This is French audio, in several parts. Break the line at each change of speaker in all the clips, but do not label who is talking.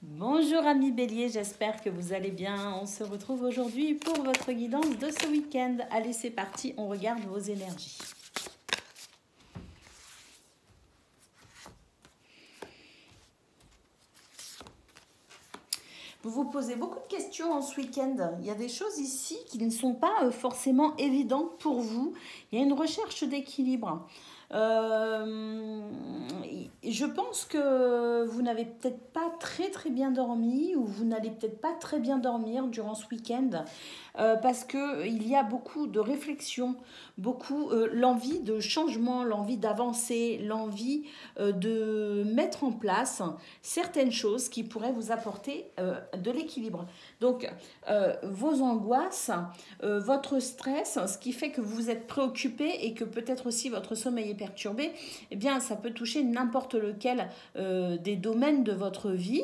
Bonjour amis Bélier, j'espère que vous allez bien. On se retrouve aujourd'hui pour votre guidance de ce week-end. Allez, c'est parti, on regarde vos énergies. Vous vous posez beaucoup de questions en ce week-end. Il y a des choses ici qui ne sont pas forcément évidentes pour vous. Il y a une recherche d'équilibre. Je pense que vous n'avez peut-être pas très bien dormi ou vous n'allez peut-être pas très bien dormir durant ce week-end parce qu'il y a beaucoup de réflexion, beaucoup l'envie de changement, l'envie d'avancer, l'envie de mettre en place certaines choses qui pourraient vous apporter de l'équilibre. Donc, vos angoisses, votre stress, ce qui fait que vous êtes préoccupé et que peut-être aussi votre sommeil est perturbé, eh bien, ça peut toucher n'importe lequel des domaines de votre vie.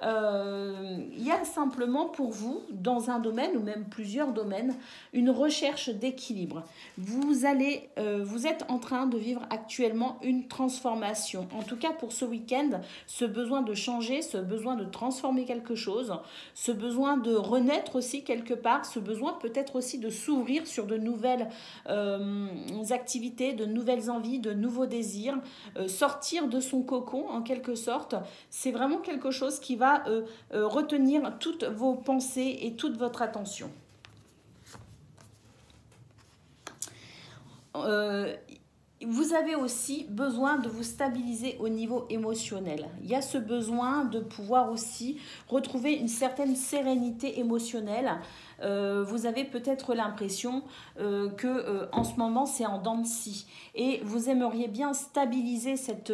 Il y a simplement pour vous, dans un domaine ou même plusieurs domaines, une recherche d'équilibre. Vous êtes en train de vivre actuellement une transformation. En tout cas, pour ce week-end, ce besoin de changer, ce besoin de transformer quelque chose, ce besoin de renaître aussi quelque part, ce besoin peut-être aussi de s'ouvrir sur de nouvelles activités, de nouvelles envies, de nouveaux désirs, sortir de son cocon en quelque sorte. C'est vraiment quelque chose qui va retenir toutes vos pensées et toute votre attention. Vous avez aussi besoin de vous stabiliser au niveau émotionnel. Il y a ce besoin de pouvoir aussi retrouver une certaine sérénité émotionnelle. Vous avez peut-être l'impression que en ce moment c'est en dents de scie et vous aimeriez bien stabiliser cet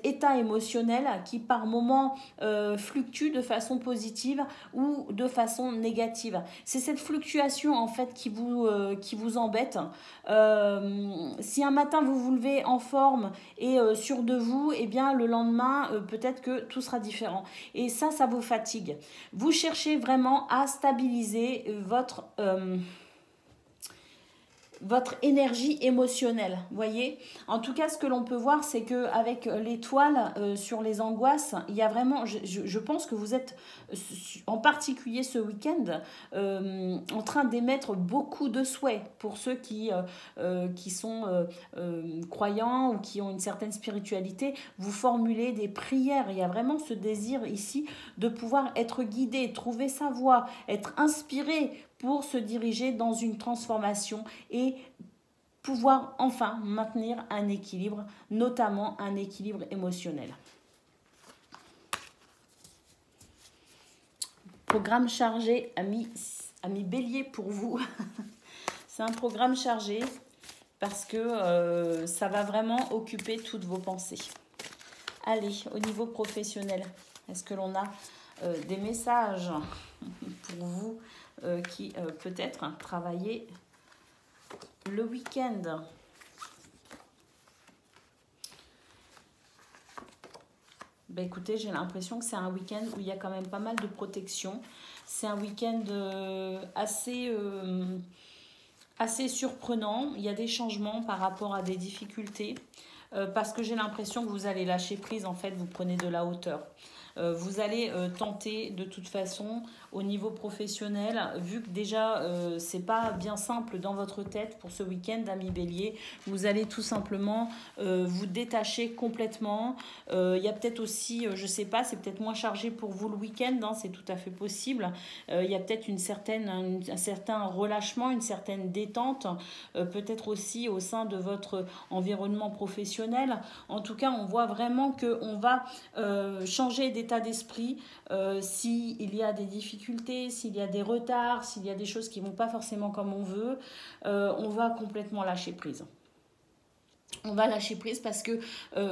état émotionnel qui par moment fluctue de façon positive ou de façon négative. C'est cette fluctuation en fait qui vous embête. Si un matin vous vous levez en forme et sûr de vous, eh bien le lendemain peut-être que tout sera différent. Et ça vous fatigue. Vous cherchez vraiment à stabiliser votre énergie émotionnelle, voyez. En tout cas, ce que l'on peut voir, c'est qu'avec l'étoile sur les angoisses, il y a vraiment, je pense que vous êtes, en particulier ce week-end, en train d'émettre beaucoup de souhaits pour ceux qui sont croyants ou qui ont une certaine spiritualité. Vous formulez des prières, il y a vraiment ce désir ici de pouvoir être guidé, trouver sa voie, être inspiré pour se diriger dans une transformation et pouvoir enfin maintenir un équilibre, notamment un équilibre émotionnel. Programme chargé, amis Bélier, pour vous. C'est un programme chargé parce que ça va vraiment occuper toutes vos pensées. Allez, au niveau professionnel, est-ce que l'on a des messages pour vous qui peut-être travaillez le week-end? Ben écoutez, j'ai l'impression que c'est un week-end où il y a quand même pas mal de protection. C'est un week-end assez surprenant. Il y a des changements par rapport à des difficultés. Parce que j'ai l'impression que vous allez lâcher prise, en fait, vous prenez de la hauteur. Vous allez tenter de toute façon au niveau professionnel, vu que déjà c'est pas bien simple dans votre tête pour ce week-end, amis Bélier, vous allez tout simplement vous détacher complètement. Il y a peut-être aussi, je sais pas, c'est peut-être moins chargé pour vous le week-end, hein, c'est tout à fait possible. Il y a peut-être un certain relâchement, une certaine détente, peut-être aussi au sein de votre environnement professionnel. En tout cas, on voit vraiment qu'on va changer d'état d'esprit s'il y a des difficultés, s'il y a des retards, s'il y a des choses qui ne vont pas forcément comme on veut, on va complètement lâcher prise. On va lâcher prise parce que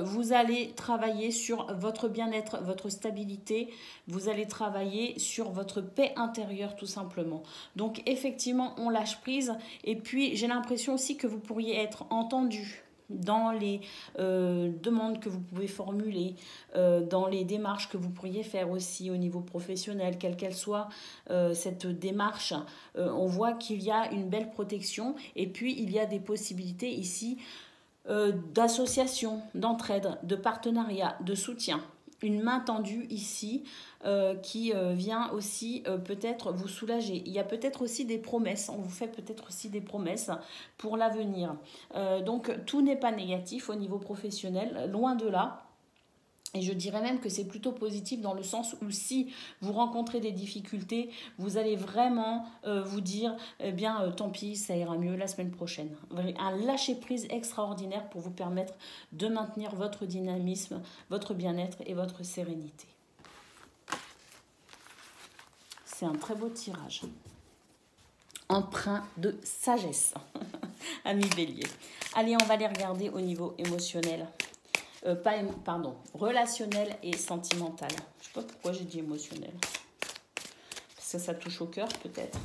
vous allez travailler sur votre bien-être, votre stabilité. Vous allez travailler sur votre paix intérieure tout simplement. Donc effectivement, on lâche prise. Et puis, j'ai l'impression aussi que vous pourriez être entendu dans les demandes que vous pouvez formuler, dans les démarches que vous pourriez faire aussi au niveau professionnel, quelle qu'elle soit cette démarche. On voit qu'il y a une belle protection et puis il y a des possibilités ici d'association, d'entraide, de partenariat, de soutien. une main tendue ici qui vient aussi peut-être vous soulager. Il y a peut-être aussi des promesses, on vous fait peut-être aussi des promesses pour l'avenir. Donc tout n'est pas négatif au niveau professionnel, loin de là. Et je dirais même que c'est plutôt positif dans le sens où si vous rencontrez des difficultés, vous allez vraiment vous dire, eh bien, tant pis, ça ira mieux la semaine prochaine. Un lâcher-prise extraordinaire pour vous permettre de maintenir votre dynamisme, votre bien-être et votre sérénité. C'est un très beau tirage. Empreint de sagesse, ami Bélier. Allez, on va les regarder au niveau émotionnel. Relationnel et sentimental. Je ne sais pas pourquoi j'ai dit émotionnel. Parce que ça touche au cœur peut-être.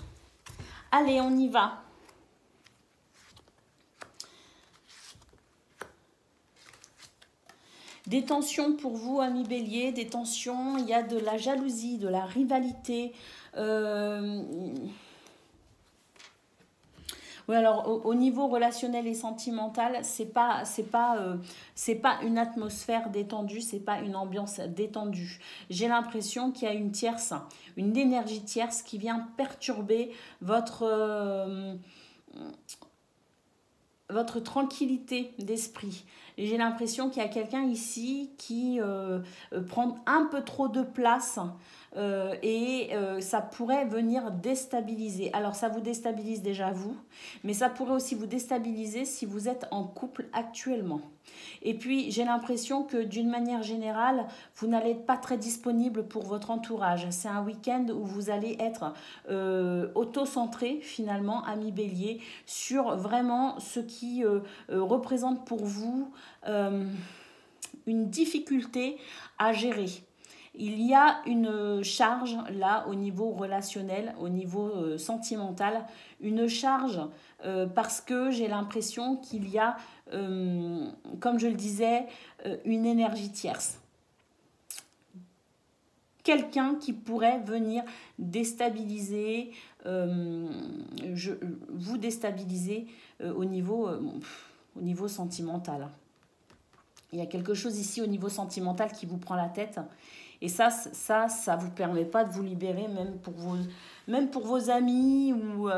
Allez, on y va. Des tensions pour vous, amis Bélier, des tensions, il y a de la jalousie, de la rivalité. Oui, alors au niveau relationnel et sentimental, c'est pas une atmosphère détendue, c'est pas une ambiance détendue. J'ai l'impression qu'il y a une tierce, une énergie tierce qui vient perturber votre tranquillité d'esprit. J'ai l'impression qu'il y a quelqu'un ici qui prend un peu trop de place et ça pourrait venir déstabiliser. Alors ça vous déstabilise déjà vous, mais ça pourrait aussi vous déstabiliser si vous êtes en couple actuellement. Et puis j'ai l'impression que d'une manière générale, vous n'allez pas très disponible pour votre entourage. C'est un week-end où vous allez être auto-centré finalement, ami Bélier, sur vraiment ce qui représente pour vous une difficulté à gérer. Il y a une charge là au niveau relationnel, au niveau sentimental, une charge parce que j'ai l'impression qu'il y a, comme je le disais, une énergie tierce. Quelqu'un qui pourrait venir déstabiliser, vous déstabiliser au niveau sentimental. Il y a quelque chose ici au niveau sentimental qui vous prend la tête. Et ça vous permet pas de vous libérer, même pour vos amis. Ou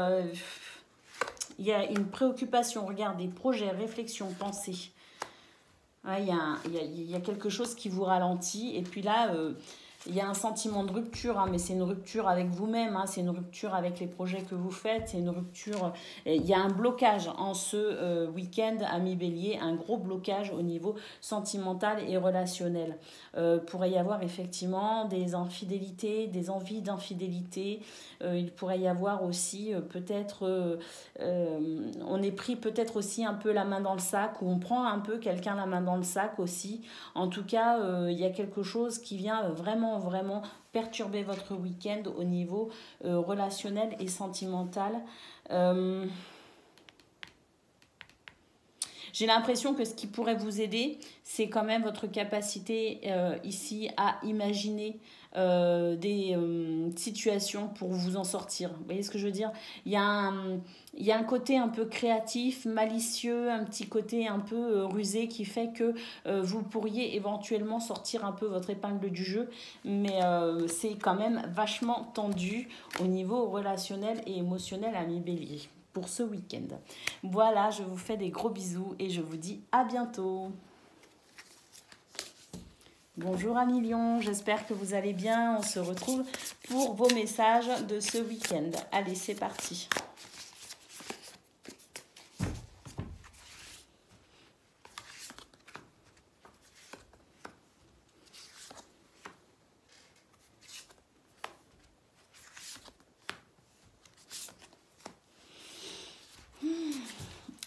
il y a une préoccupation, regardez, projets, réflexions, pensées. Il y a quelque chose qui vous ralentit. Et puis là, il y a un sentiment de rupture, mais c'est une rupture avec vous-même, c'est une rupture avec les projets que vous faites, c'est une rupture... Il y a un blocage en ce week-end, ami Bélier, un gros blocage au niveau sentimental et relationnel. Pourrait y avoir effectivement des infidélités, des envies d'infidélité. Il pourrait y avoir aussi peut-être... on est pris peut-être aussi un peu la main dans le sac, ou on prend un peu quelqu'un la main dans le sac aussi. En tout cas, il y a quelque chose qui vient vraiment perturber votre week-end au niveau relationnel et sentimental. J'ai l'impression que ce qui pourrait vous aider, c'est quand même votre capacité ici à imaginer des situations pour vous en sortir. Vous voyez ce que je veux dire ? Il y a un côté un peu créatif, malicieux, un petit côté un peu rusé qui fait que vous pourriez éventuellement sortir un peu votre épingle du jeu, mais c'est quand même vachement tendu au niveau relationnel et émotionnel, ami Bélier, pour ce week-end. Voilà, je vous fais des gros bisous et je vous dis à bientôt. Bonjour amis Lion, j'espère que vous allez bien. On se retrouve pour vos messages de ce week-end. Allez, c'est parti.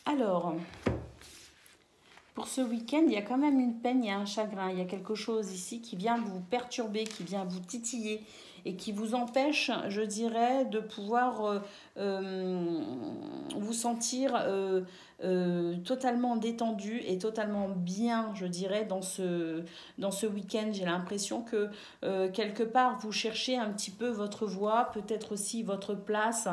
Alors, pour ce week-end, il y a quand même une peine, il y a un chagrin, il y a quelque chose ici qui vient vous perturber, qui vient vous titiller et qui vous empêche, je dirais, de pouvoir vous sentir totalement détendu et totalement bien, je dirais, dans ce week-end. J'ai l'impression que quelque part, vous cherchez un petit peu votre voie, peut-être aussi votre place.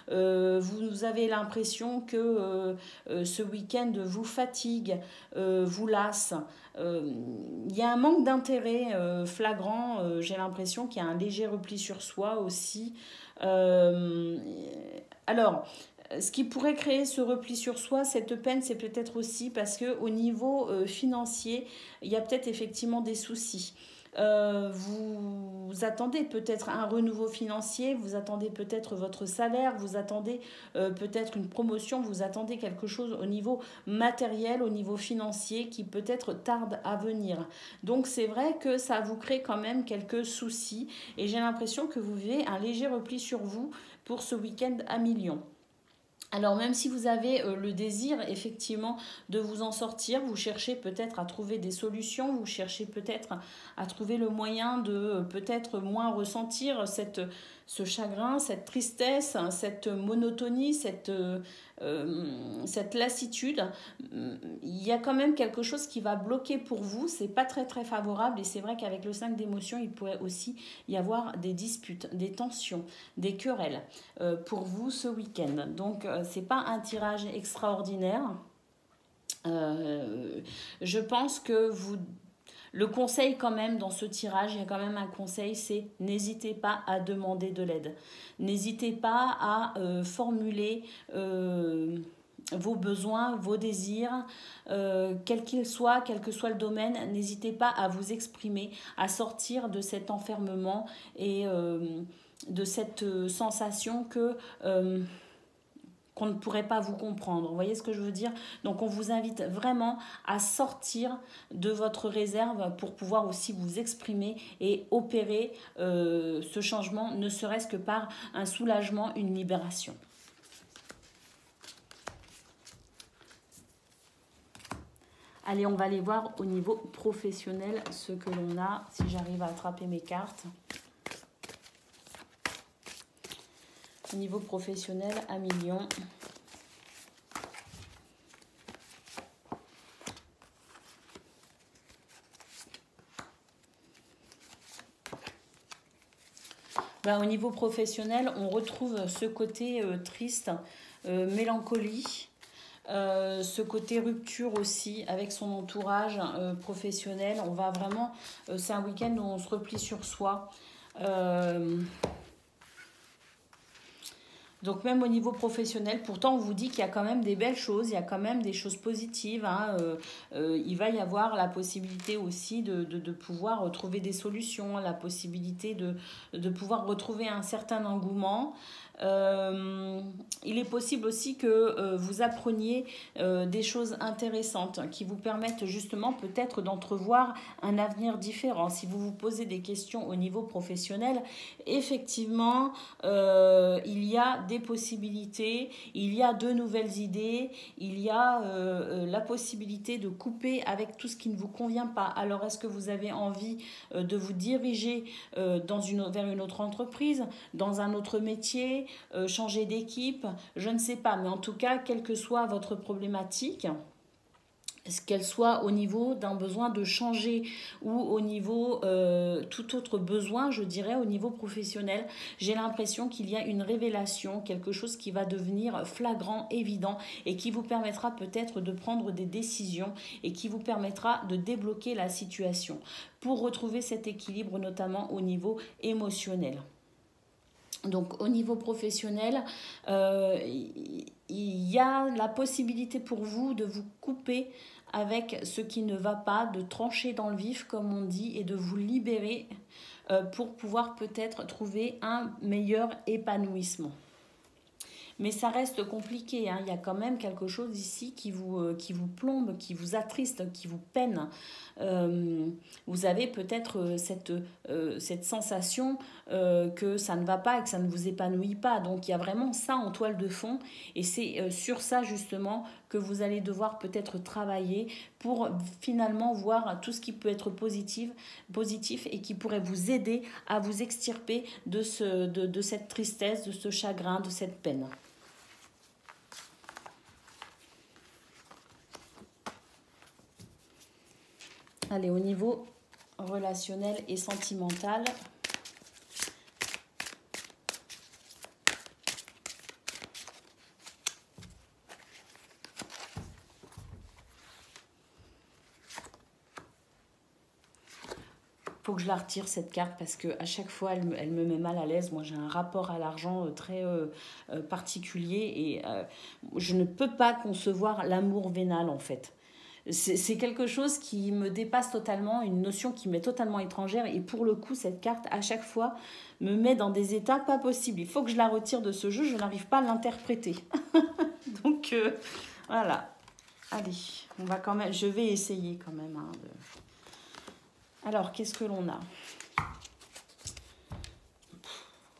Vous avez l'impression que ce week-end vous fatigue, vous lasse. il y a un manque d'intérêt flagrant. J'ai l'impression qu'il y a un léger repli sur soi aussi. Alors, ce qui pourrait créer ce repli sur soi, cette peine, c'est peut-être aussi parce que au niveau financier, il y a peut-être effectivement des soucis. Vous attendez peut-être un renouveau financier, vous attendez peut-être votre salaire, vous attendez peut-être une promotion, vous attendez quelque chose au niveau matériel, au niveau financier qui peut-être tarde à venir. Donc c'est vrai que ça vous crée quand même quelques soucis et j'ai l'impression que vous vivez un léger repli sur vous pour ce week-end à millions. Alors même si vous avez le désir effectivement de vous en sortir, vous cherchez peut-être à trouver des solutions, vous cherchez peut-être à trouver le moyen de peut-être moins ressentir ce chagrin, cette tristesse, cette monotonie, cette lassitude. Il y a quand même quelque chose qui va bloquer pour vous, c'est pas très très favorable et c'est vrai qu'avec le 5 d'émotions, il pourrait aussi y avoir des disputes, des tensions, des querelles pour vous ce week-end. Donc c'est pas un tirage extraordinaire. Je pense que le conseil quand même dans ce tirage, il y a quand même un conseil, c'est n'hésitez pas à demander de l'aide. N'hésitez pas à formuler vos besoins, vos désirs, quels qu'ils soient, quel que soit le domaine. N'hésitez pas à vous exprimer, à sortir de cet enfermement et de cette sensation qu'on ne pourrait pas vous comprendre. Vous voyez ce que je veux dire? Donc on vous invite vraiment à sortir de votre réserve pour pouvoir aussi vous exprimer et opérer ce changement, ne serait-ce que par un soulagement, une libération. Allez, on va aller voir au niveau professionnel ce que l'on a, si j'arrive à attraper mes cartes. Au niveau professionnel, à millions. Au niveau professionnel, on retrouve ce côté triste, mélancolie, ce côté rupture aussi avec son entourage professionnel. On va vraiment, c'est un week-end où on se replie sur soi. Donc même au niveau professionnel, pourtant on vous dit qu'il y a quand même des belles choses, il y a quand même des choses positives. Il va y avoir la possibilité aussi de pouvoir trouver des solutions, la possibilité de pouvoir retrouver un certain engouement. Il est possible aussi que vous appreniez des choses intéressantes qui vous permettent justement peut-être d'entrevoir un avenir différent. Si vous vous posez des questions au niveau professionnel, effectivement, il y a des possibilités, il y a de nouvelles idées, il y a la possibilité de couper avec tout ce qui ne vous convient pas. Alors, est-ce que vous avez envie de vous diriger vers une autre entreprise, dans un autre métier, changer d'équipe, je ne sais pas, mais en tout cas, quelle que soit votre problématique, qu'elle soit au niveau d'un besoin de changer ou au niveau tout autre besoin, je dirais au niveau professionnel, j'ai l'impression qu'il y a une révélation, quelque chose qui va devenir flagrant, évident et qui vous permettra peut-être de prendre des décisions et qui vous permettra de débloquer la situation pour retrouver cet équilibre notamment au niveau émotionnel. Donc au niveau professionnel, il y a la possibilité pour vous de vous couper avec ce qui ne va pas, de trancher dans le vif comme on dit et de vous libérer pour pouvoir peut-être trouver un meilleur épanouissement. Mais ça reste compliqué, hein. Il y a quand même quelque chose ici qui vous plombe, qui vous attriste, qui vous peine. Vous avez peut-être cette sensation que ça ne va pas et que ça ne vous épanouit pas. Donc il y a vraiment ça en toile de fond et c'est sur ça justement que vous allez devoir peut-être travailler pour finalement voir tout ce qui peut être positif et qui pourrait vous aider à vous extirper de cette tristesse, de ce chagrin, de cette peine. Allez, au niveau relationnel et sentimental. que je la retire cette carte parce que à chaque fois elle me met mal à l'aise. Moi j'ai un rapport à l'argent très particulier et je ne peux pas concevoir l'amour vénal en fait. C'est quelque chose qui me dépasse totalement, une notion qui m'est totalement étrangère. Et pour le coup, cette carte, à chaque fois, me met dans des états pas possibles. Il faut que je la retire de ce jeu, je n'arrive pas à l'interpréter. Donc, voilà. Allez, on va quand même, je vais essayer quand même. Hein, Alors, qu'est-ce que l'on a?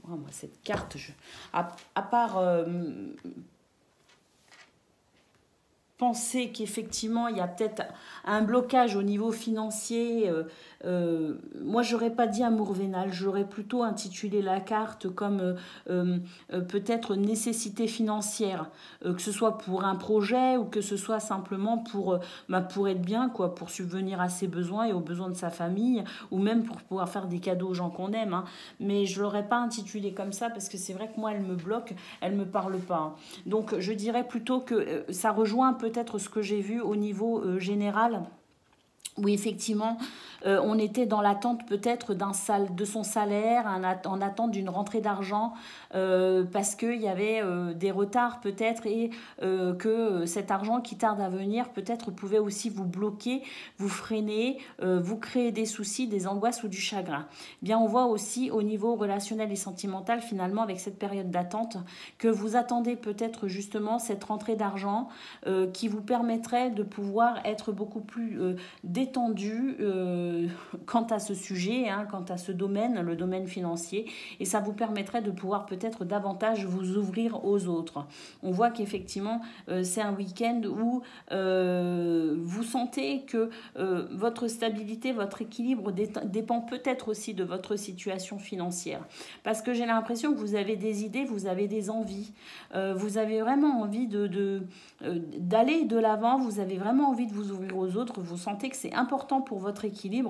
Oh, moi, cette carte, à part... penser qu'effectivement il y a peut-être un blocage au niveau financier, moi j'aurais pas dit amour vénal, j'aurais plutôt intitulé la carte comme peut-être nécessité financière, que ce soit pour un projet ou que ce soit simplement pour être bien, quoi, pour subvenir à ses besoins et aux besoins de sa famille, ou même pour pouvoir faire des cadeaux aux gens qu'on aime, hein. Mais je l'aurais pas intitulé comme ça parce que c'est vrai que moi elle me bloque, elle me parle pas, hein. Donc je dirais plutôt que ça rejoint peut-être ce que j'ai vu au niveau général, où effectivement on était dans l'attente peut-être de son salaire, en attente d'une rentrée d'argent, parce qu'il y avait des retards peut-être, et que cet argent qui tarde à venir peut-être pouvait aussi vous bloquer, vous freiner, vous créer des soucis, des angoisses ou du chagrin. Bien, on voit aussi au niveau relationnel et sentimental finalement avec cette période d'attente que vous attendez peut-être justement cette rentrée d'argent qui vous permettrait de pouvoir être beaucoup plus détendu quant à ce sujet, hein, quant à ce domaine, le domaine financier, et ça vous permettrait de pouvoir peut-être davantage vous ouvrir aux autres. On voit qu'effectivement c'est un week-end où vous sentez que votre stabilité, votre équilibre dépend peut-être aussi de votre situation financière, parce que j'ai l'impression que vous avez des idées, vous avez des envies, vous avez vraiment envie d'aller de l'avant, vous avez vraiment envie de vous ouvrir aux autres, vous sentez que c'est important pour votre équilibre,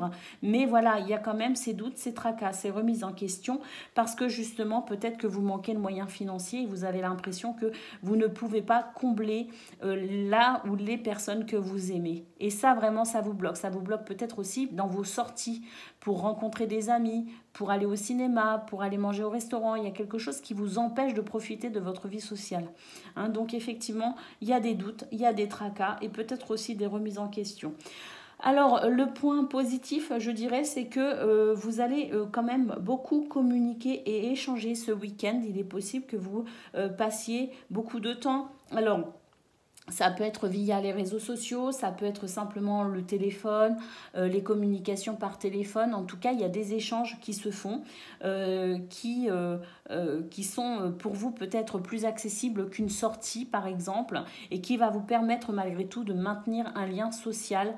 mais voilà, il y a quand même ces doutes, ces tracas, ces remises en question, parce que justement, peut-être que vous manquez de moyens financiers et vous avez l'impression que vous ne pouvez pas combler là ou les personnes que vous aimez. Et ça, vraiment, ça vous bloque peut-être aussi dans vos sorties pour rencontrer des amis, pour aller au cinéma, pour aller manger au restaurant. Il y a quelque chose qui vous empêche de profiter de votre vie sociale. Hein, donc effectivement, il y a des doutes, il y a des tracas et peut-être aussi des remises en question. Alors, le point positif, je dirais, c'est que vous allez quand même beaucoup communiquer et échanger ce week-end. Il est possible que vous passiez beaucoup de temps. Alors, ça peut être via les réseaux sociaux, ça peut être simplement le téléphone, les communications par téléphone. En tout cas, il y a des échanges qui se font, qui sont pour vous peut-être plus accessibles qu'une sortie, par exemple, et qui va vous permettre malgré tout de maintenir un lien social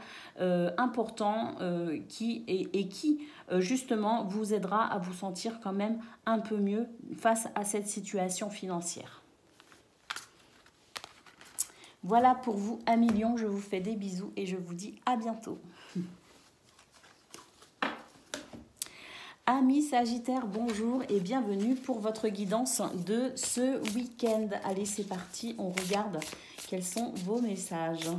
important qui justement vous aidera à vous sentir quand même un peu mieux face à cette situation financière. Voilà pour vous, amis Lion, je vous fais des bisous et je vous dis à bientôt. Amis Sagittaire, bonjour et bienvenue pour votre guidance de ce week-end. Allez, c'est parti, on regarde quels sont vos messages.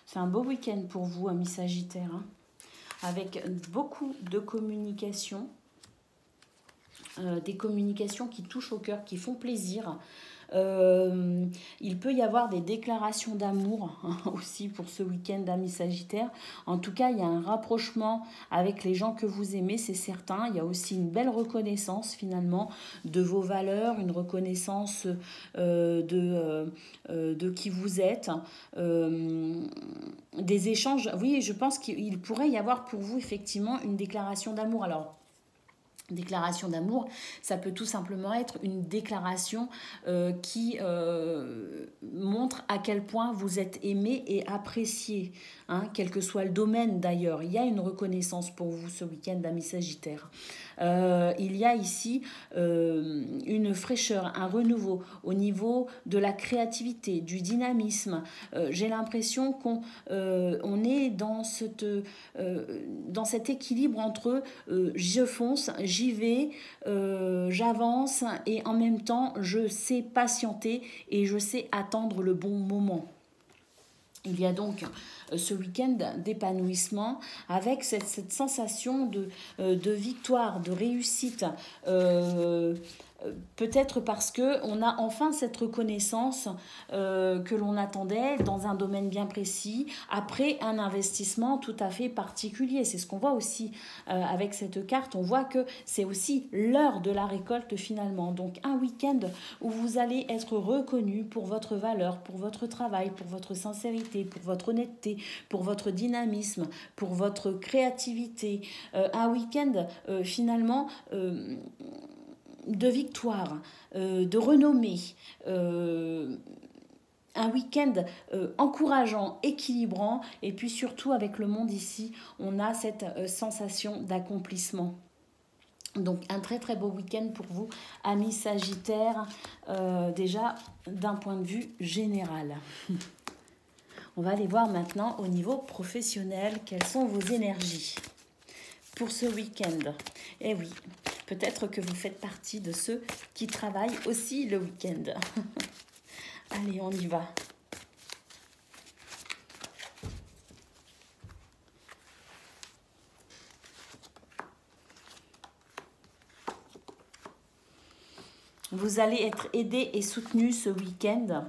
C'est un beau week-end pour vous, amis Sagittaire, hein, avec beaucoup de communication, des communications qui touchent au cœur, qui font plaisir. Il peut y avoir des déclarations d'amour aussi pour ce week-end, amis Sagittaire. En tout cas, il y a un rapprochement avec les gens que vous aimez, c'est certain. Il y a aussi une belle reconnaissance finalement de vos valeurs, une reconnaissance de qui vous êtes. Des échanges, oui, je pense qu'il pourrait y avoir pour vous effectivement une déclaration d'amour. Alors, déclaration d'amour, ça peut tout simplement être une déclaration qui montre à quel point vous êtes aimé et apprécié, hein, quel que soit le domaine d'ailleurs. Il y a une reconnaissance pour vous ce week-end, amis Sagittaire. Il y a ici une fraîcheur, un renouveau au niveau de la créativité, du dynamisme. J'ai l'impression qu'on est dans cet équilibre entre je fonce, j'y vais, j'avance et en même temps je sais patienter et je sais attendre le bon moment. Il y a donc ce week-end d'épanouissement avec cette sensation de victoire, de réussite. Peut-être parce qu'on a enfin cette reconnaissance que l'on attendait dans un domaine bien précis, après un investissement tout à fait particulier. C'est ce qu'on voit aussi avec cette carte. On voit que c'est aussi l'heure de la récolte finalement. Donc un week-end où vous allez être reconnu pour votre valeur, pour votre travail, pour votre sincérité, pour votre honnêteté, pour votre dynamisme, pour votre créativité. Un week-end finalement de victoire, de renommée, un week-end encourageant, équilibrant, et puis surtout avec le monde ici, on a cette sensation d'accomplissement. Donc un très très beau week-end pour vous, amis Sagittaires, déjà d'un point de vue général. On va aller voir maintenant au niveau professionnel, quelles sont vos énergies pour ce week-end. Eh oui, peut-être que vous faites partie de ceux qui travaillent aussi le week-end. Allez, on y va. Vous allez être aidé et soutenu ce week-end.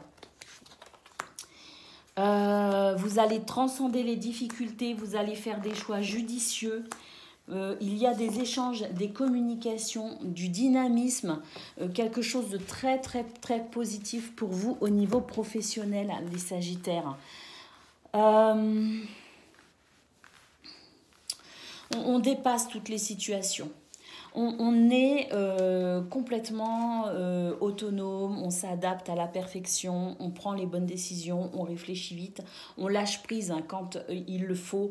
Vous allez transcender les difficultés, vous allez faire des choix judicieux. Il y a des échanges, des communications, du dynamisme, quelque chose de très très très positif pour vous au niveau professionnel, les Sagittaires. On dépasse toutes les situations. On est complètement autonome, on s'adapte à la perfection, on prend les bonnes décisions, on réfléchit vite, on lâche prise quand il le faut.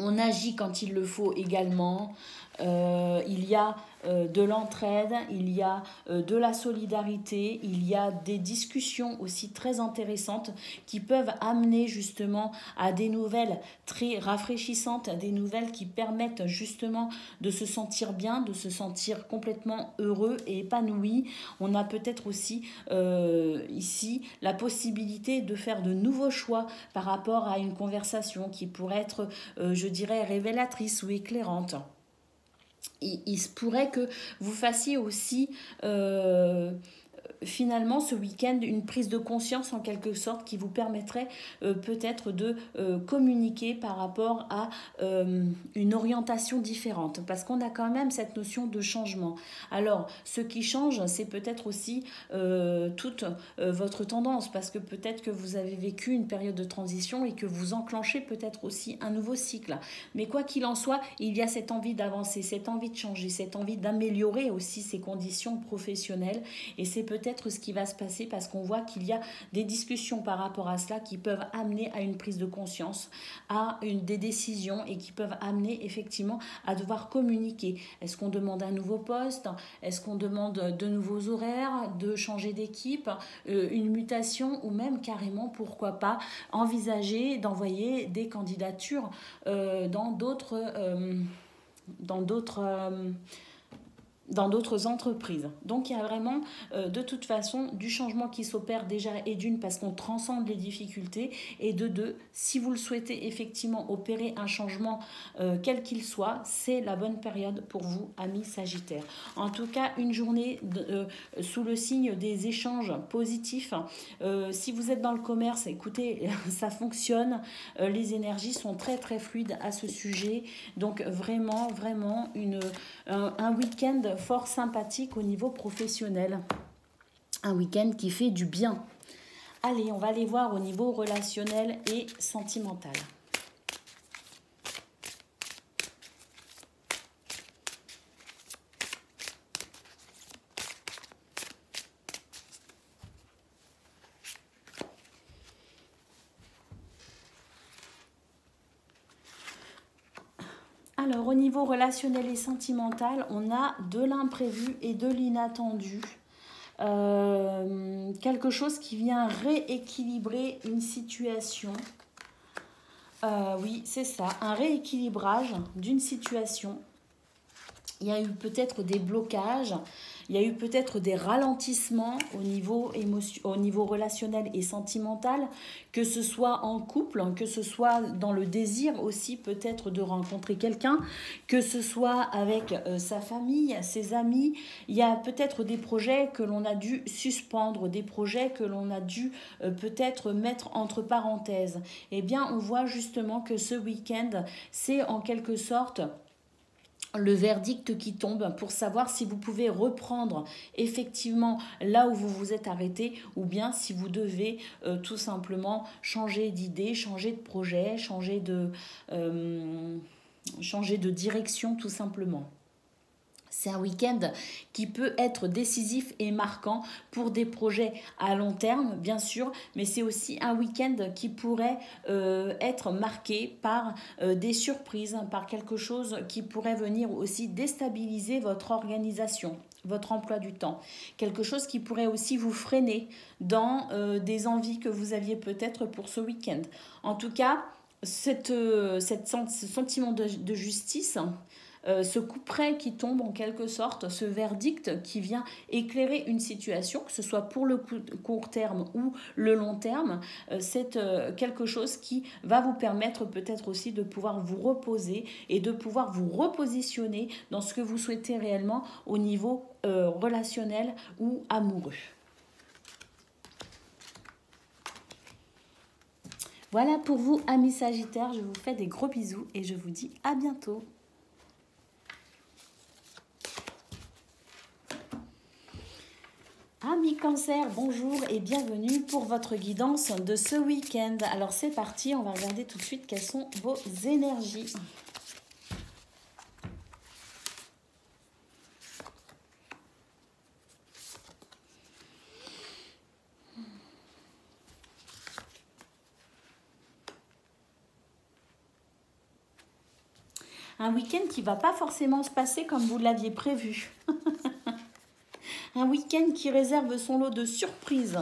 On agit quand il le faut également. Il y a de l'entraide, il y a de la solidarité, il y a des discussions aussi très intéressantes qui peuvent amener justement à des nouvelles très rafraîchissantes, des nouvelles qui permettent justement de se sentir bien, de se sentir complètement heureux et épanoui. On a peut-être aussi ici la possibilité de faire de nouveaux choix par rapport à une conversation qui pourrait être, je dirais, révélatrice ou éclairante. Il se pourrait que vous fassiez aussi finalement ce week-end une prise de conscience en quelque sorte qui vous permettrait peut-être de communiquer par rapport à une orientation différente, parce qu'on a quand même cette notion de changement. Alors ce qui change, c'est peut-être aussi toute votre tendance, parce que peut-être que vous avez vécu une période de transition et que vous enclenchez peut-être aussi un nouveau cycle. Mais quoi qu'il en soit, il y a cette envie d'avancer, cette envie de changer, cette envie d'améliorer aussi ses conditions professionnelles, et c'est peut-être ce qui va se passer, parce qu'on voit qu'il y a des discussions par rapport à cela qui peuvent amener à une prise de conscience, à des décisions, et qui peuvent amener effectivement à devoir communiquer. Est-ce qu'on demande un nouveau poste? Est-ce qu'on demande de nouveaux horaires, de changer d'équipe, une mutation, ou même carrément, pourquoi pas, envisager d'envoyer des candidatures dans d'autres entreprises. Donc il y a vraiment de toute façon du changement qui s'opère déjà, et d'une parce qu'on transcende les difficultés, et de deux, si vous le souhaitez effectivement opérer un changement quel qu'il soit, c'est la bonne période pour vous, amis Sagittaires. En tout cas, une journée sous le signe des échanges positifs. Si vous êtes dans le commerce, écoutez, ça fonctionne, les énergies sont très très fluides à ce sujet, donc vraiment vraiment un week-end fort sympathique au niveau professionnel. Un week-end qui fait du bien. Allez, on va aller voir au niveau relationnel et sentimental. Alors, au niveau relationnel et sentimental, on a de l'imprévu et de l'inattendu. Quelque chose qui vient rééquilibrer une situation. Oui, c'est ça, un rééquilibrage d'une situation. Il y a eu peut-être des blocages, il y a eu peut-être des ralentissements au niveau relationnel et sentimental, que ce soit en couple, que ce soit dans le désir aussi peut-être de rencontrer quelqu'un, que ce soit avec sa famille, ses amis. Il y a peut-être des projets que l'on a dû suspendre, des projets que l'on a dû peut-être mettre entre parenthèses. Eh bien, on voit justement que ce week-end, c'est en quelque sorte le verdict qui tombe pour savoir si vous pouvez reprendre effectivement là où vous vous êtes arrêté, ou bien si vous devez tout simplement changer d'idée, changer de projet, changer de direction tout simplement. C'est un week-end qui peut être décisif et marquant pour des projets à long terme, bien sûr, mais c'est aussi un week-end qui pourrait être marqué par des surprises, par quelque chose qui pourrait venir aussi déstabiliser votre organisation, votre emploi du temps. Quelque chose qui pourrait aussi vous freiner dans des envies que vous aviez peut-être pour ce week-end. En tout cas, ce sentiment de justice, ce coup près qui tombe en quelque sorte, ce verdict qui vient éclairer une situation, que ce soit pour le court terme ou le long terme, c'est quelque chose qui va vous permettre peut-être aussi de pouvoir vous reposer et de pouvoir vous repositionner dans ce que vous souhaitez réellement au niveau relationnel ou amoureux. Voilà pour vous, amis Sagittaires, je vous fais des gros bisous et je vous dis à bientôt. Amis Cancer, bonjour et bienvenue pour votre guidance de ce week-end. Alors c'est parti, on va regarder tout de suite quelles sont vos énergies. Un week-end qui ne va pas forcément se passer comme vous l'aviez prévu. Un week-end qui réserve son lot de surprises.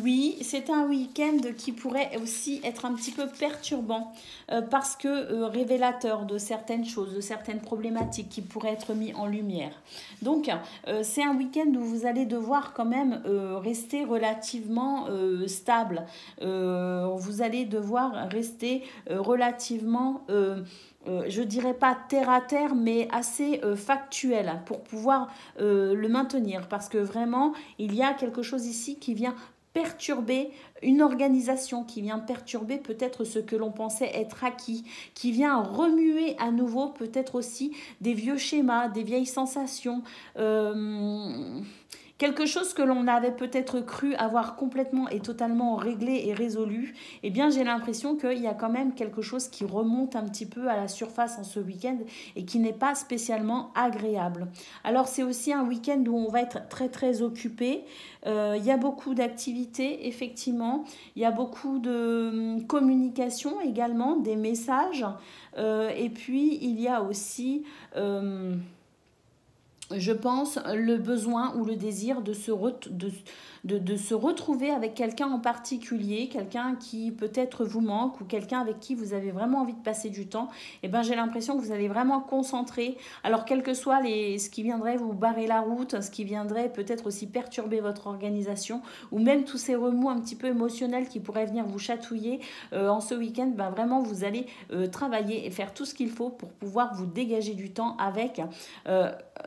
Oui, c'est un week-end qui pourrait aussi être un petit peu perturbant parce que révélateur de certaines choses, de certaines problématiques qui pourraient être mis en lumière. Donc, c'est un week-end où vous allez devoir quand même rester relativement stable. Vous allez devoir rester relativement... je dirais pas terre à terre, mais assez factuel pour pouvoir le maintenir. Parce que vraiment, il y a quelque chose ici qui vient perturber une organisation, qui vient perturber peut-être ce que l'on pensait être acquis, qui vient remuer à nouveau peut-être aussi des vieux schémas, des vieilles sensations, quelque chose que l'on avait peut-être cru avoir complètement et totalement réglé et résolu. Eh bien, j'ai l'impression qu'il y a quand même quelque chose qui remonte un petit peu à la surface en ce week-end et qui n'est pas spécialement agréable. Alors, c'est aussi un week-end où on va être très très occupé. Il y a beaucoup d'activités, effectivement. Il y a beaucoup de communication également, des messages. Et puis, il y a aussi... je pense, le besoin ou le désir de se retrouver avec quelqu'un en particulier, quelqu'un qui peut-être vous manque ou quelqu'un avec qui vous avez vraiment envie de passer du temps. Et ben, j'ai l'impression que vous allez vraiment concentrer. Alors, quel que soit ce qui viendrait vous barrer la route, ce qui viendrait peut-être aussi perturber votre organisation, ou même tous ces remous un petit peu émotionnels qui pourraient venir vous chatouiller en ce week-end, ben, vraiment, vous allez travailler et faire tout ce qu'il faut pour pouvoir vous dégager du temps avec...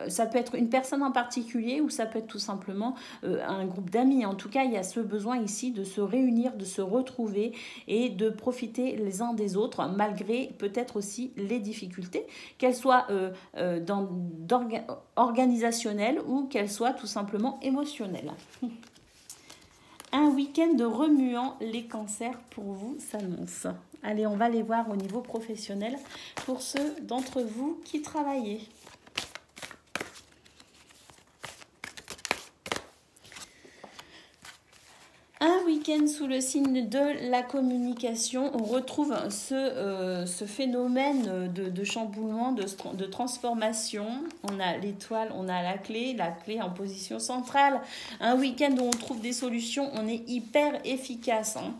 ça peut être une personne en particulier ou ça peut être tout simplement un groupe d'amis. En tout cas, il y a ce besoin ici de se réunir, de se retrouver et de profiter les uns des autres malgré peut-être aussi les difficultés, qu'elles soient organisationnelles ou qu'elles soient tout simplement émotionnelles. Un week-end remuant, les cancers pour vous s'annonce. Allez, on va les voir au niveau professionnel pour ceux d'entre vous qui travaillez. week-end sous le signe de la communication, on retrouve ce phénomène de chamboulement, de transformation. On a l'étoile, on a la clé en position centrale. Un week-end où on trouve des solutions, on est hyper efficace. Hein.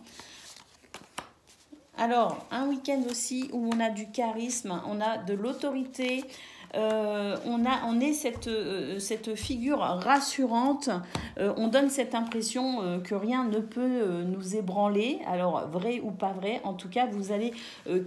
Alors, un week-end aussi où on a du charisme, on a de l'autorité, on est cette figure rassurante, on donne cette impression que rien ne peut nous ébranler, alors vrai ou pas vrai, en tout cas vous allez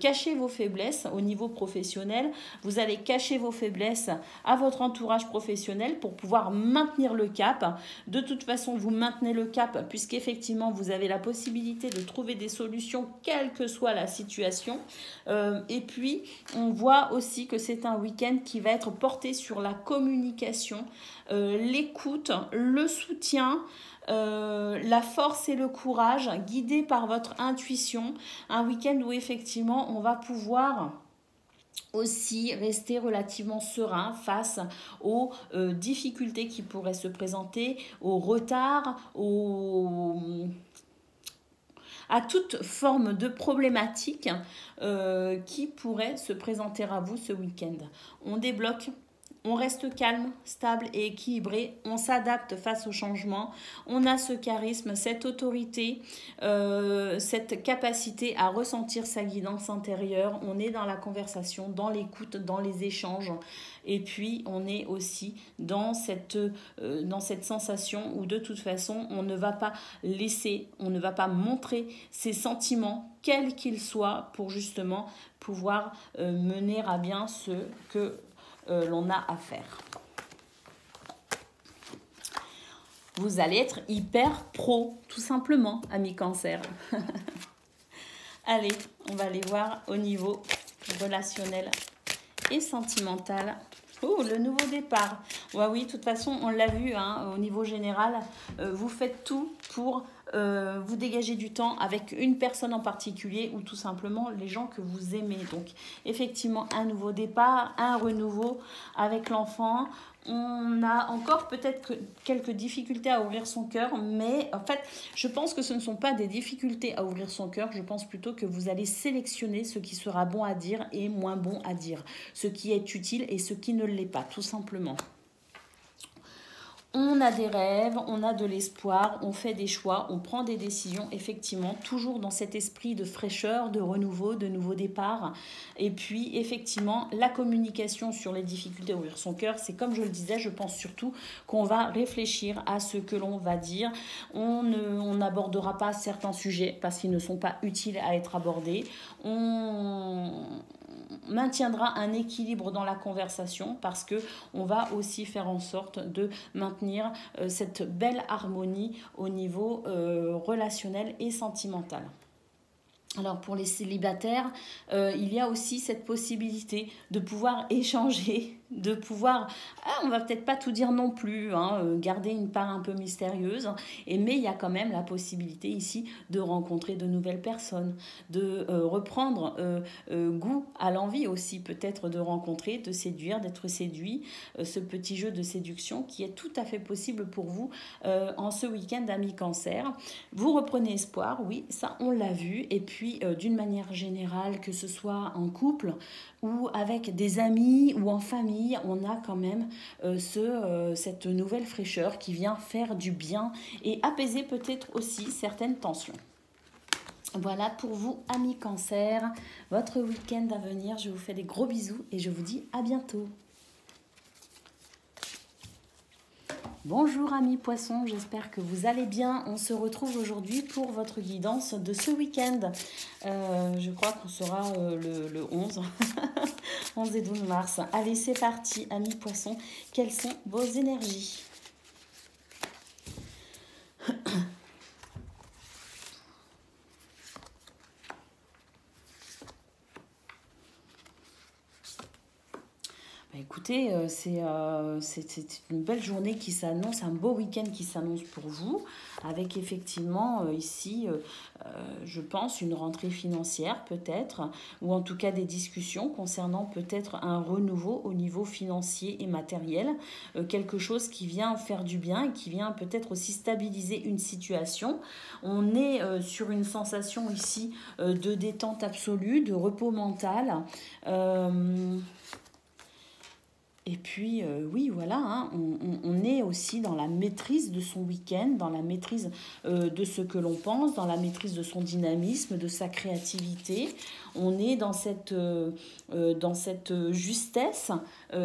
cacher vos faiblesses au niveau professionnel, vous allez cacher vos faiblesses à votre entourage professionnel pour pouvoir maintenir le cap. De toute façon vous maintenez le cap puisqu'effectivement vous avez la possibilité de trouver des solutions quelle que soit la situation, et puis on voit aussi que c'est un week-end qui va être porté sur la communication, l'écoute, le soutien, la force et le courage, guidé par votre intuition. Un week-end où effectivement on va pouvoir aussi rester relativement serein face aux difficultés qui pourraient se présenter, aux retards, à toute forme de problématique qui pourrait se présenter à vous ce week-end. On débloque, on reste calme, stable et équilibré, on s'adapte face au changement, on a ce charisme, cette autorité, cette capacité à ressentir sa guidance intérieure, on est dans la conversation, dans l'écoute, dans les échanges. Et puis, on est aussi dans cette sensation où de toute façon, on ne va pas laisser, on ne va pas montrer ses sentiments, quels qu'ils soient, pour justement pouvoir mener à bien ce que l'on a à faire. Vous allez être hyper pro, tout simplement, amis Cancer. Allez, on va aller voir au niveau relationnel et sentimental. Oh, le nouveau départ. Ouais, oui, de toute façon, on l'a vu hein, au niveau général. Vous faites tout pour vous dégager du temps avec une personne en particulier ou tout simplement les gens que vous aimez. Donc, effectivement, un nouveau départ, un renouveau avec l'enfant. On a encore peut-être quelques difficultés à ouvrir son cœur, mais en fait, je pense que ce ne sont pas des difficultés à ouvrir son cœur. Je pense plutôt que vous allez sélectionner ce qui sera bon à dire et moins bon à dire, ce qui est utile et ce qui ne l'est pas, tout simplement. On a des rêves, on a de l'espoir, on fait des choix, on prend des décisions, effectivement, toujours dans cet esprit de fraîcheur, de renouveau, de nouveau départ. Et puis, effectivement, la communication sur les difficultés à ouvrir son cœur, c'est comme je le disais, je pense surtout qu'on va réfléchir à ce que l'on va dire. On n'abordera pas certains sujets parce qu'ils ne sont pas utiles à être abordés. On maintiendra un équilibre dans la conversation parce que on va aussi faire en sorte de maintenir cette belle harmonie au niveau relationnel et sentimental. Alors pour les célibataires, il y a aussi cette possibilité de pouvoir échanger, de pouvoir, on va peut-être pas tout dire non plus, hein, garder une part un peu mystérieuse, mais il y a quand même la possibilité ici de rencontrer de nouvelles personnes, de reprendre goût à l'envie aussi peut-être de rencontrer, de séduire, d'être séduit, ce petit jeu de séduction qui est tout à fait possible pour vous en ce week-end amis Cancer. Vous reprenez espoir, oui, ça on l'a vu, et puis d'une manière générale, que ce soit en couple ou avec des amis ou en famille, on a quand même cette nouvelle fraîcheur qui vient faire du bien et apaiser peut-être aussi certaines tensions. Voilà pour vous, amis Cancer, votre week-end à venir. Je vous fais des gros bisous et je vous dis à bientôt. Bonjour amis poissons, j'espère que vous allez bien. On se retrouve aujourd'hui pour votre guidance de ce week-end. Je crois qu'on sera le 11, 11 et 12 mars. Allez, c'est parti amis poissons. Quelles sont vos énergies ? Écoutez, c'est une belle journée qui s'annonce, un beau week-end qui s'annonce pour vous, avec effectivement ici, je pense, une rentrée financière peut-être, ou en tout cas des discussions concernant peut-être un renouveau au niveau financier et matériel, quelque chose qui vient faire du bien et qui vient peut-être aussi stabiliser une situation. On est sur une sensation ici de détente absolue, de repos mental. Et puis, oui, voilà, hein, on est aussi dans la maîtrise de son week-end, dans la maîtrise de ce que l'on pense, dans la maîtrise de son dynamisme, de sa créativité. On est dans cette justesse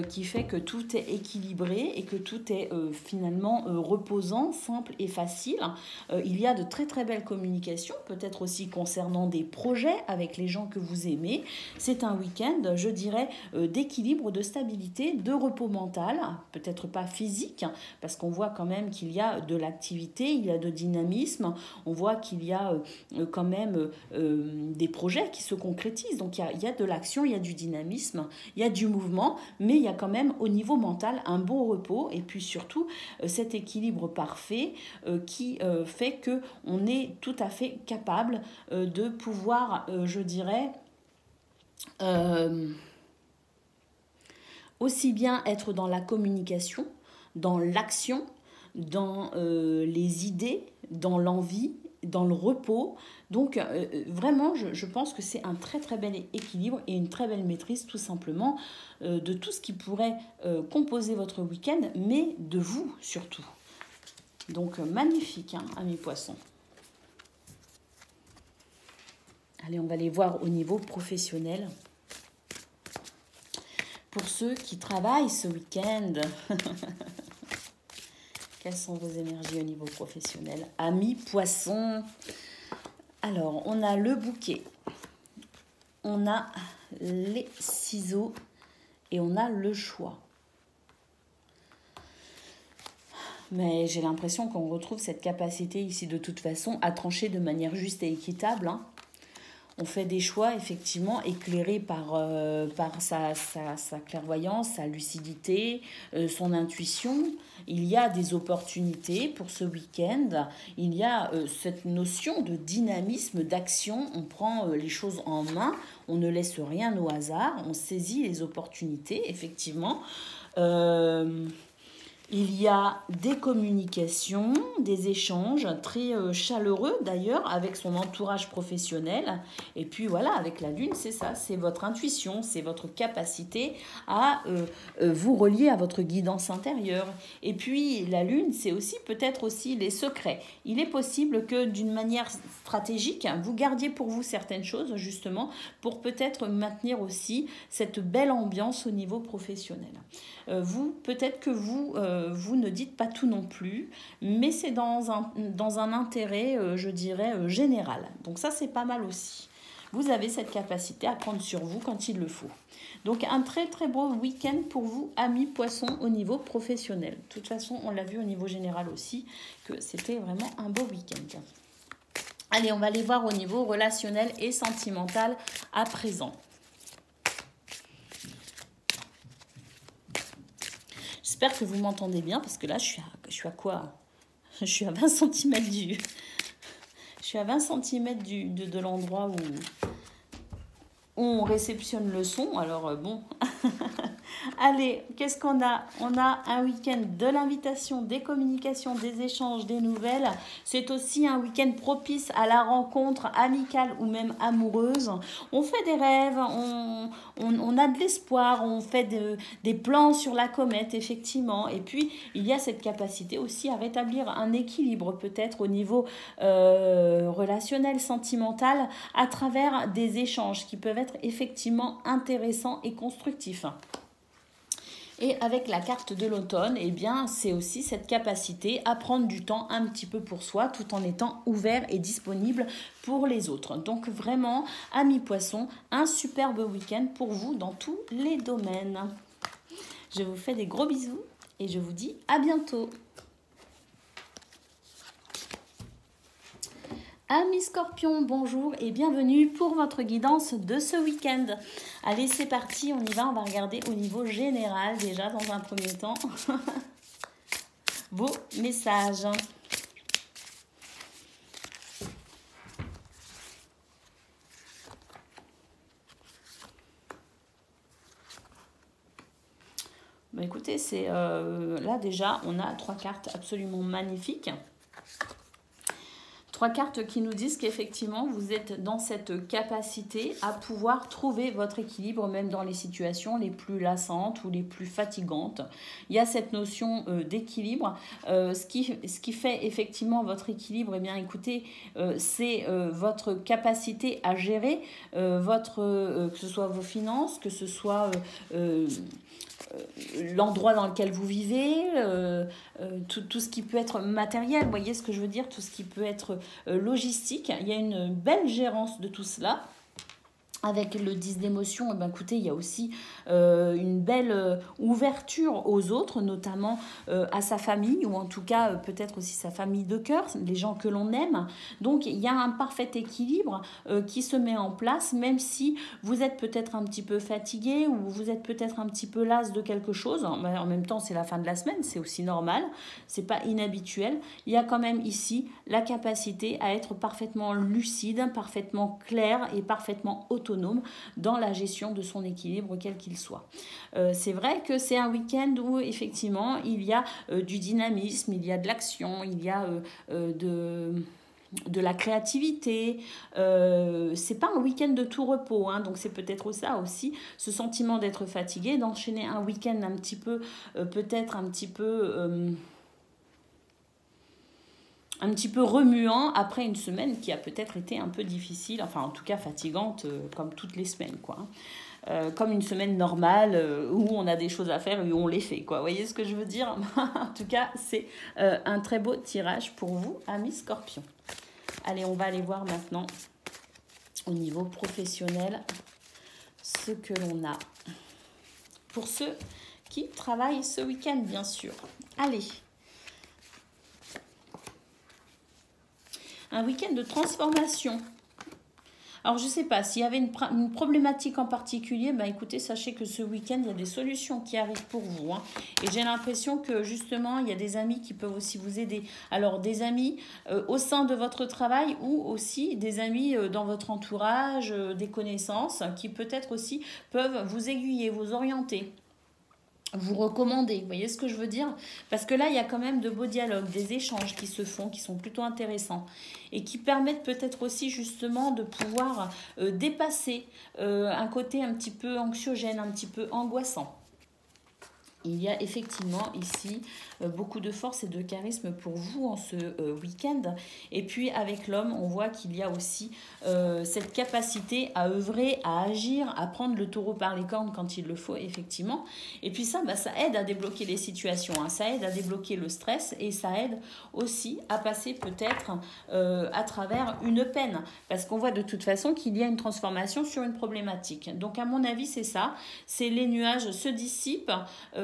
qui fait que tout est équilibré et que tout est finalement reposant, simple et facile. Il y a de très très belles communications, peut-être aussi concernant des projets avec les gens que vous aimez. C'est un week-end, je dirais, d'équilibre, de stabilité, de repos mental, peut-être pas physique, parce qu'on voit quand même qu'il y a de l'activité, il y a de dynamisme, on voit qu'il y a quand même des projets qui se concrétisent. Donc il y a de l'action, il y a du dynamisme, il y a du mouvement, mais il y a quand même au niveau mental un bon repos et puis surtout cet équilibre parfait qui fait que on est tout à fait capable de pouvoir, je dirais, aussi bien être dans la communication, dans l'action, dans les idées, dans l'envie, dans le repos. Donc vraiment, je pense que c'est un très très bel équilibre et une très belle maîtrise tout simplement de tout ce qui pourrait composer votre week-end, mais de vous surtout. Donc magnifique, hein, amis poissons. Allez, on va les voir au niveau professionnel. Pour ceux qui travaillent ce week-end, quelles sont vos énergies au niveau professionnel? Amis poissons. Alors, on a le bouquet, on a les ciseaux et on a le choix. Mais j'ai l'impression qu'on retrouve cette capacité ici de toute façon à trancher de manière juste et équitable, hein. On fait des choix effectivement éclairés par sa clairvoyance, sa lucidité, son intuition. Il y a des opportunités pour ce week-end. Il y a cette notion de dynamisme, d'action. On prend les choses en main. On ne laisse rien au hasard. On saisit les opportunités, effectivement. Il y a des communications, des échanges très chaleureux d'ailleurs avec son entourage professionnel. Et puis voilà, avec la Lune, c'est ça, c'est votre intuition, c'est votre capacité à vous relier à votre guidance intérieure. Et puis la Lune, c'est aussi peut-être aussi les secrets. Il est possible que d'une manière stratégique, vous gardiez pour vous certaines choses justement pour peut-être maintenir aussi cette belle ambiance au niveau professionnel. Peut-être que vous ne dites pas tout non plus, mais c'est dans un intérêt, je dirais, général. Donc ça, c'est pas mal aussi. Vous avez cette capacité à prendre sur vous quand il le faut. Donc un très très beau week-end pour vous, amis poissons, au niveau professionnel. De toute façon, on l'a vu au niveau général aussi, que c'était vraiment un beau week-end. Allez, on va aller voir au niveau relationnel et sentimental à présent. J'espère que vous m'entendez bien parce que là, je suis à quoi? Je suis à 20 cm je suis à 20 cm de l'endroit où on réceptionne le son. Alors bon, allez, qu'est-ce qu'on a? On a un week-end de l'invitation, des communications, des échanges, des nouvelles. C'est aussi un week-end propice à la rencontre amicale ou même amoureuse. On fait des rêves, on a de l'espoir, on fait des plans sur la comète, effectivement. Et puis, il y a cette capacité aussi à rétablir un équilibre peut-être au niveau relationnel, sentimental, à travers des échanges qui peuvent être effectivement intéressants et constructifs. Et avec la carte de l'automne, eh bien, c'est aussi cette capacité à prendre du temps un petit peu pour soi tout en étant ouvert et disponible pour les autres. Donc vraiment, amis poissons, un superbe week-end pour vous dans tous les domaines. Je vous fais des gros bisous et je vous dis à bientôt. Amis Scorpions, bonjour et bienvenue pour votre guidance de ce week-end. Allez, c'est parti, on y va. On va regarder au niveau général déjà dans un premier temps vos messages. Bah écoutez, c'est là déjà, on a 3 cartes absolument magnifiques. 3 cartes qui nous disent qu'effectivement, vous êtes dans cette capacité à pouvoir trouver votre équilibre, même dans les situations les plus lassantes ou les plus fatigantes. Il y a cette notion d'équilibre. Ce qui fait effectivement votre équilibre, eh bien, écoutez, c'est votre capacité à gérer que ce soit vos finances, que ce soit l'endroit dans lequel vous vivez, tout ce qui peut être matériel, vous voyez ce que je veux dire, tout ce qui peut être logistique. Il y a une belle gérance de tout cela. Avec le 10 d'émotion, eh ben, écoutez, il y a aussi une belle ouverture aux autres, notamment à sa famille, ou en tout cas peut-être aussi sa famille de cœur, les gens que l'on aime. Donc il y a un parfait équilibre qui se met en place, même si vous êtes peut-être un petit peu fatigué ou vous êtes peut-être un petit peu las de quelque chose. En même temps, c'est la fin de la semaine, c'est aussi normal, c'est pas inhabituel. Il y a quand même ici la capacité à être parfaitement lucide, parfaitement clair et parfaitement autonome dans la gestion de son équilibre, quel qu'il soit. C'est vrai que c'est un week-end où effectivement il y a du dynamisme, il y a de l'action, il y a de la créativité. C'est pas un week-end de tout repos, hein, donc c'est peut-être ça aussi, ce sentiment d'être fatigué, d'enchaîner un week-end un petit peu, peut-être un petit peu remuant après une semaine qui a peut-être été un peu difficile, enfin en tout cas fatigante, comme toutes les semaines, quoi. Comme une semaine normale où on a des choses à faire et où on les fait, quoi. Vous voyez ce que je veux dire? En tout cas, c'est un très beau tirage pour vous, amis Scorpions. Allez, on va aller voir maintenant au niveau professionnel ce que l'on a. Pour ceux qui travaillent ce week-end, bien sûr. Allez. Un week-end de transformation. Alors, je ne sais pas, s'il y avait une problématique en particulier, bah, écoutez, sachez que ce week-end, il y a des solutions qui arrivent pour vous. Hein. Et j'ai l'impression que, justement, il y a des amis qui peuvent aussi vous aider. Alors, des amis au sein de votre travail ou aussi des amis dans votre entourage, des connaissances qui peut-être aussi peuvent vous aiguiller, vous orienter, vous recommander, vous voyez ce que je veux dire? Parce que là, il y a quand même de beaux dialogues, des échanges qui se font, qui sont plutôt intéressants et qui permettent peut-être aussi justement de pouvoir dépasser un côté un petit peu anxiogène, un petit peu angoissant. Il y a effectivement ici beaucoup de force et de charisme pour vous en ce week-end. Et puis avec l'homme, on voit qu'il y a aussi cette capacité à œuvrer, à agir, à prendre le taureau par les cornes quand il le faut, effectivement. Et puis ça, bah, ça aide à débloquer les situations, hein. Ça aide à débloquer le stress et ça aide aussi à passer peut-être à travers une peine. Parce qu'on voit de toute façon qu'il y a une transformation sur une problématique. Donc à mon avis, c'est ça. C'est les nuages se dissipent,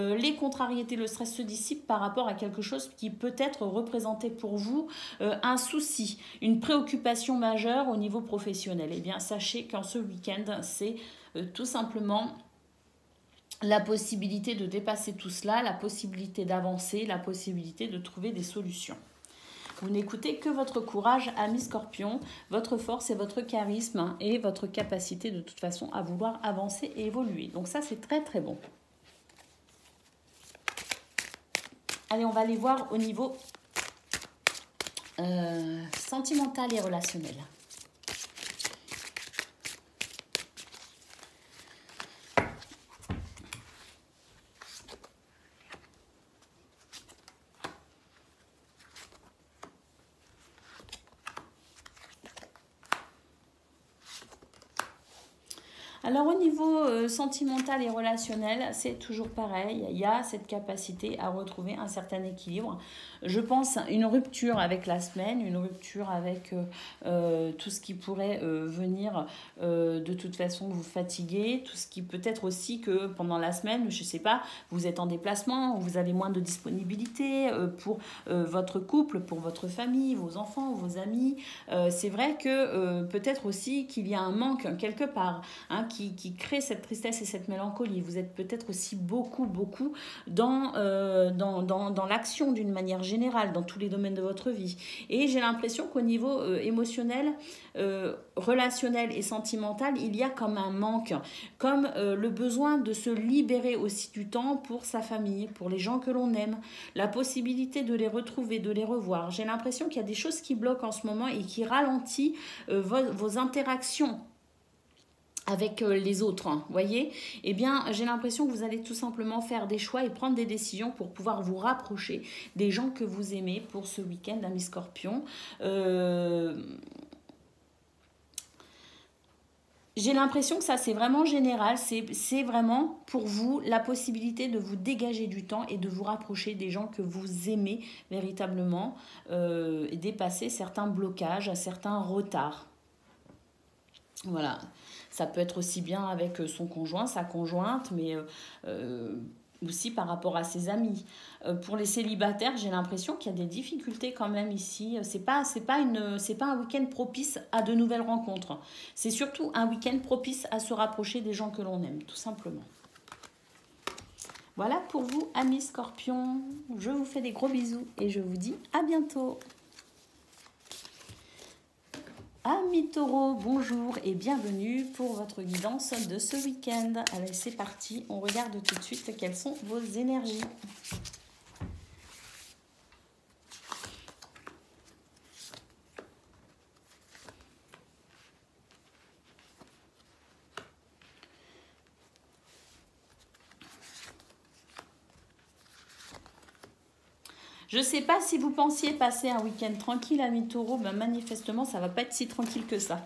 les contrariétés, le stress se dissipe par rapport à quelque chose qui peut être représenté pour vous un souci, une préoccupation majeure au niveau professionnel. Eh bien, sachez qu'en ce week-end, c'est tout simplement la possibilité de dépasser tout cela, la possibilité d'avancer, la possibilité de trouver des solutions. Vous n'écoutez que votre courage, amis Scorpion, votre force et votre charisme et votre capacité de toute façon à vouloir avancer et évoluer. Donc ça, c'est très très bon. Allez, on va aller voir au niveau sentimental et relationnel. Alors au niveau sentimental et relationnel, c'est toujours pareil, il y a cette capacité à retrouver un certain équilibre. Je pense une rupture avec la semaine, une rupture avec tout ce qui pourrait venir de toute façon vous fatiguer, tout ce qui peut être aussi que pendant la semaine, je ne sais pas, vous êtes en déplacement, vous avez moins de disponibilité pour votre couple, pour votre famille, vos enfants, vos amis. C'est vrai que peut-être aussi qu'il y a un manque quelque part, hein, qui crée cette tristesse et cette mélancolie. Vous êtes peut-être aussi beaucoup dans l'action d'une manière générale, dans tous les domaines de votre vie. Et j'ai l'impression qu'au niveau émotionnel, relationnel et sentimental, il y a comme un manque, comme le besoin de se libérer aussi du temps pour sa famille, pour les gens que l'on aime, la possibilité de les retrouver, de les revoir. J'ai l'impression qu'il y a des choses qui bloquent en ce moment et qui ralentissent vos interactions avec les autres, hein, voyez. Eh bien, j'ai l'impression que vous allez tout simplement faire des choix et prendre des décisions pour pouvoir vous rapprocher des gens que vous aimez pour ce week-end, amis Scorpion. J'ai l'impression que ça, c'est vraiment général. C'est vraiment pour vous la possibilité de vous dégager du temps et de vous rapprocher des gens que vous aimez véritablement et dépasser certains blocages, certains retards. Voilà. Ça peut être aussi bien avec son conjoint, sa conjointe, mais aussi par rapport à ses amis. Pour les célibataires, j'ai l'impression qu'il y a des difficultés quand même ici. C'est pas un week-end propice à de nouvelles rencontres. C'est surtout un week-end propice à se rapprocher des gens que l'on aime, tout simplement. Voilà pour vous, amis Scorpions. Je vous fais des gros bisous et je vous dis à bientôt. Amis Taureaux, bonjour et bienvenue pour votre guidance de ce week-end. Allez, c'est parti, on regarde tout de suite quelles sont vos énergies. Je ne sais pas si vous pensiez passer un week-end tranquille, amis Taureaux, ben manifestement, ça ne va pas être si tranquille que ça.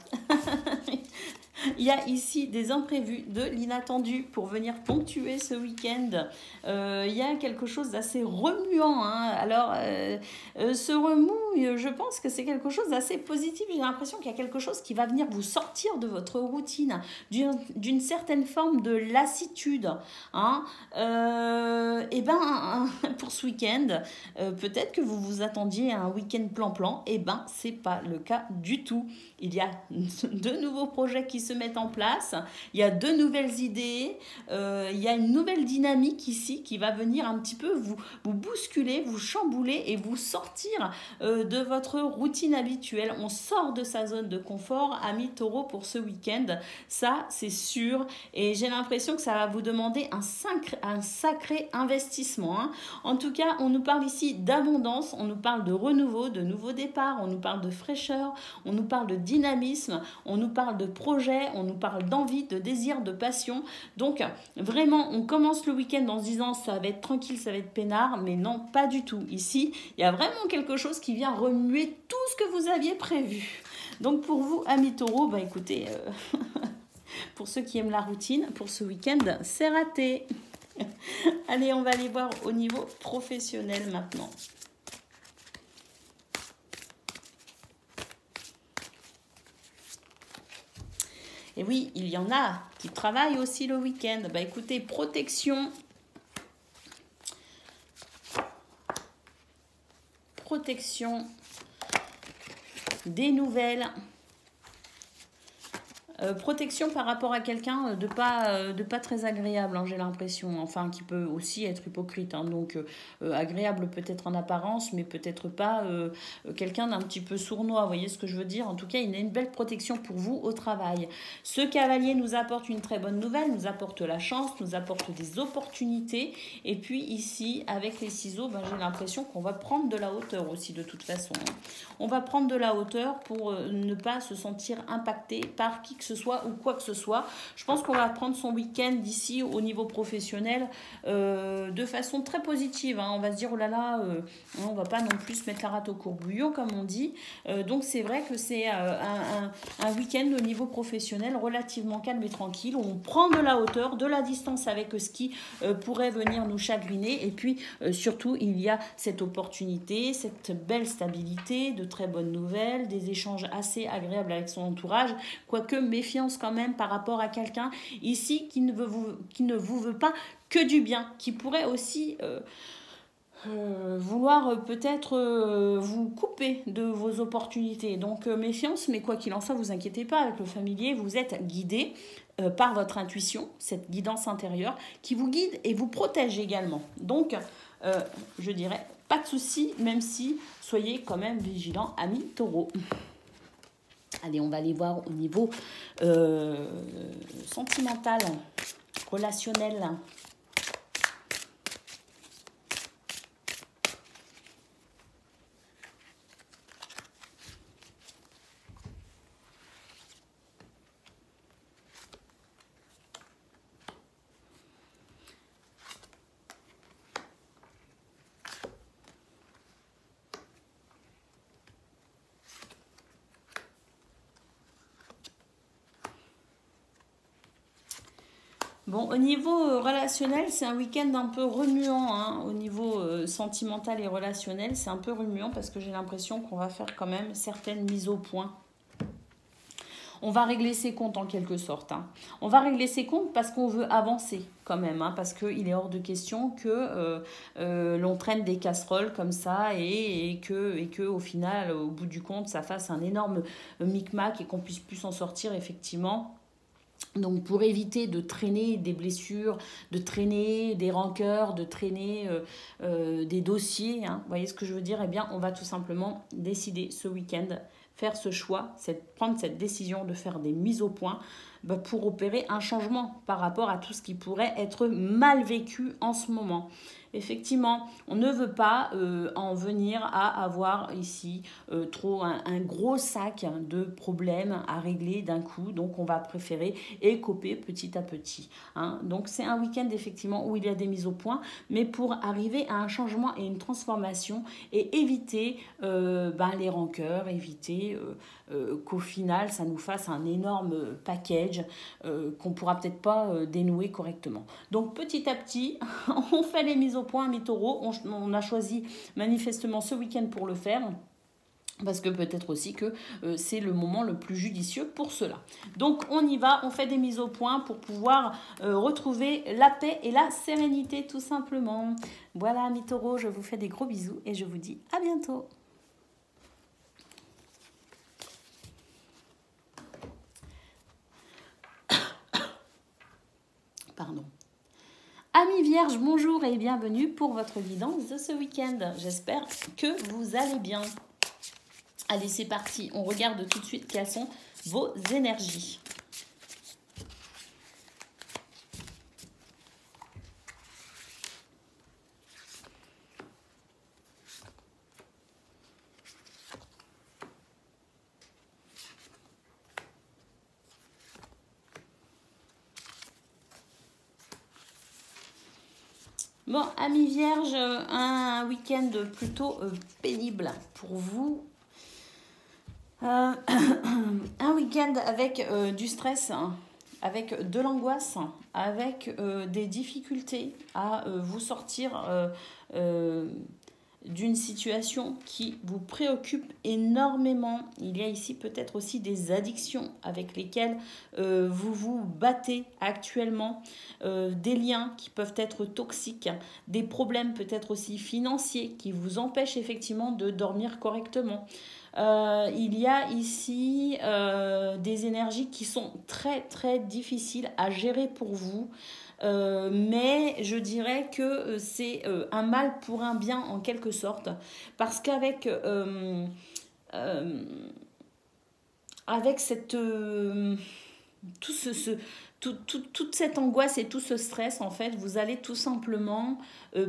Il y a ici des imprévus, de l'inattendu pour venir ponctuer ce week-end. Il y a quelque chose d'assez remuant, hein. Alors, ce remous, je pense que c'est quelque chose d'assez positif. J'ai l'impression qu'il y a quelque chose qui va venir vous sortir de votre routine, d'une certaine forme de lassitude. Hein. Et ben, pour ce week-end, peut-être que vous vous attendiez à un week-end plan-plan. Et ben, c'est pas le cas du tout. Il y a de nouveaux projets qui se mettent en place, il y a de nouvelles idées, il y a une nouvelle dynamique ici qui va venir un petit peu vous bousculer, vous chambouler et vous sortir de votre routine habituelle. On sort de sa zone de confort, amis Taureaux, pour ce week-end, ça c'est sûr, et j'ai l'impression que ça va vous demander un sacré investissement. Hein. En tout cas, on nous parle ici d'abondance, on nous parle de renouveau, de nouveaux départs, on nous parle de fraîcheur, on nous parle de dynamisme, on nous parle de projet, on nous parle d'envie, de désir, de passion. Donc vraiment, on commence le week-end en se disant ça va être tranquille, ça va être peinard, mais non, pas du tout. Ici, il y a vraiment quelque chose qui vient remuer tout ce que vous aviez prévu. Donc pour vous, amis Taureaux, bah écoutez, pour ceux qui aiment la routine, pour ce week-end, c'est raté. Allez, on va aller voir au niveau professionnel maintenant. Et oui, il y en a qui travaillent aussi le week-end. Bah écoutez, protection. Protection. Des nouvelles. Protection par rapport à quelqu'un de pas très agréable, hein, j'ai l'impression, enfin qui peut aussi être hypocrite, hein, donc agréable peut-être en apparence, mais peut-être pas quelqu'un d'un petit peu sournois, vous voyez ce que je veux dire. En tout cas, il y a une belle protection pour vous au travail. Ce cavalier nous apporte une très bonne nouvelle, nous apporte la chance, nous apporte des opportunités, et puis ici, avec les ciseaux, ben, j'ai l'impression qu'on va prendre de la hauteur aussi de toute façon. Hein. On va prendre de la hauteur pour ne pas se sentir impacté par qui que ce soit ou quoi que ce soit. Je pense qu'on va prendre son week-end d'ici au niveau professionnel de façon très positive. Hein. On va se dire, oh là là, on va pas non plus se mettre la rate au courbouillon, comme on dit. Donc c'est vrai que c'est un week-end au niveau professionnel relativement calme et tranquille, où on prend de la hauteur, de la distance avec ce qui pourrait venir nous chagriner. Et puis surtout, il y a cette opportunité, cette belle stabilité, de très bonnes nouvelles, des échanges assez agréables avec son entourage, quoique méfiance quand même par rapport à quelqu'un ici qui ne vous veut pas que du bien, qui pourrait aussi vouloir peut-être vous couper de vos opportunités. Donc méfiance, mais quoi qu'il en soit, vous inquiétez pas, avec le familier, vous êtes guidé. par votre intuition, cette guidance intérieure qui vous guide et vous protège également. Donc, je dirais, pas de souci, même si soyez quand même vigilants, amis taureaux. Allez, on va aller voir au niveau sentimental, relationnel. Bon, au niveau relationnel, c'est un week-end un peu remuant, hein. Au niveau sentimental et relationnel, c'est un peu remuant parce que j'ai l'impression qu'on va faire quand même certaines mises au point. On va régler ses comptes en quelque sorte, hein. On va régler ses comptes parce qu'on veut avancer quand même, hein, parce qu'il est hors de question que l'on traîne des casseroles comme ça et que au final, au bout du compte, ça fasse un énorme micmac et qu'on puisse plus s'en sortir effectivement. Donc pour éviter de traîner des blessures, de traîner des rancœurs, de traîner des dossiers, hein, vous voyez ce que je veux dire? Eh bien, on va tout simplement décider ce week-end, faire ce choix, prendre cette décision de faire des mises au point pour opérer un changement par rapport à tout ce qui pourrait être mal vécu en ce moment. Effectivement, on ne veut pas en venir à avoir ici trop un gros sac de problèmes à régler d'un coup. Donc, on va préférer écoper petit à petit, hein. Donc, c'est un week-end effectivement où il y a des mises au point, mais pour arriver à un changement et une transformation et éviter les rancœurs, éviter qu'au final, ça nous fasse un énorme package qu'on pourra peut-être pas dénouer correctement. Donc, petit à petit, on fait les mises au point, mes taureaux. On a choisi manifestement ce week-end pour le faire. Parce que peut-être aussi que c'est le moment le plus judicieux pour cela. Donc on y va, on fait des mises au point pour pouvoir retrouver la paix et la sérénité tout simplement. Voilà mes taureaux, je vous fais des gros bisous et je vous dis à bientôt. Pardon. Amis vierges, bonjour et bienvenue pour votre guidance de ce week-end. J'espère que vous allez bien. Allez, c'est parti. On regarde tout de suite quelles sont vos énergies. Bon, amis vierges, un week-end plutôt pénible pour vous. Un week-end avec du stress, hein, avec de l'angoisse, avec des difficultés à vous sortir d'une situation qui vous préoccupe énormément. Il y a ici peut-être aussi des addictions avec lesquelles vous vous battez actuellement, des liens qui peuvent être toxiques, des problèmes peut-être aussi financiers qui vous empêchent effectivement de dormir correctement. Il y a ici des énergies qui sont très très difficiles à gérer pour vous. Mais je dirais que c'est un mal pour un bien en quelque sorte, parce qu'avec avec cette toute cette angoisse et tout ce stress, en fait, vous allez tout simplement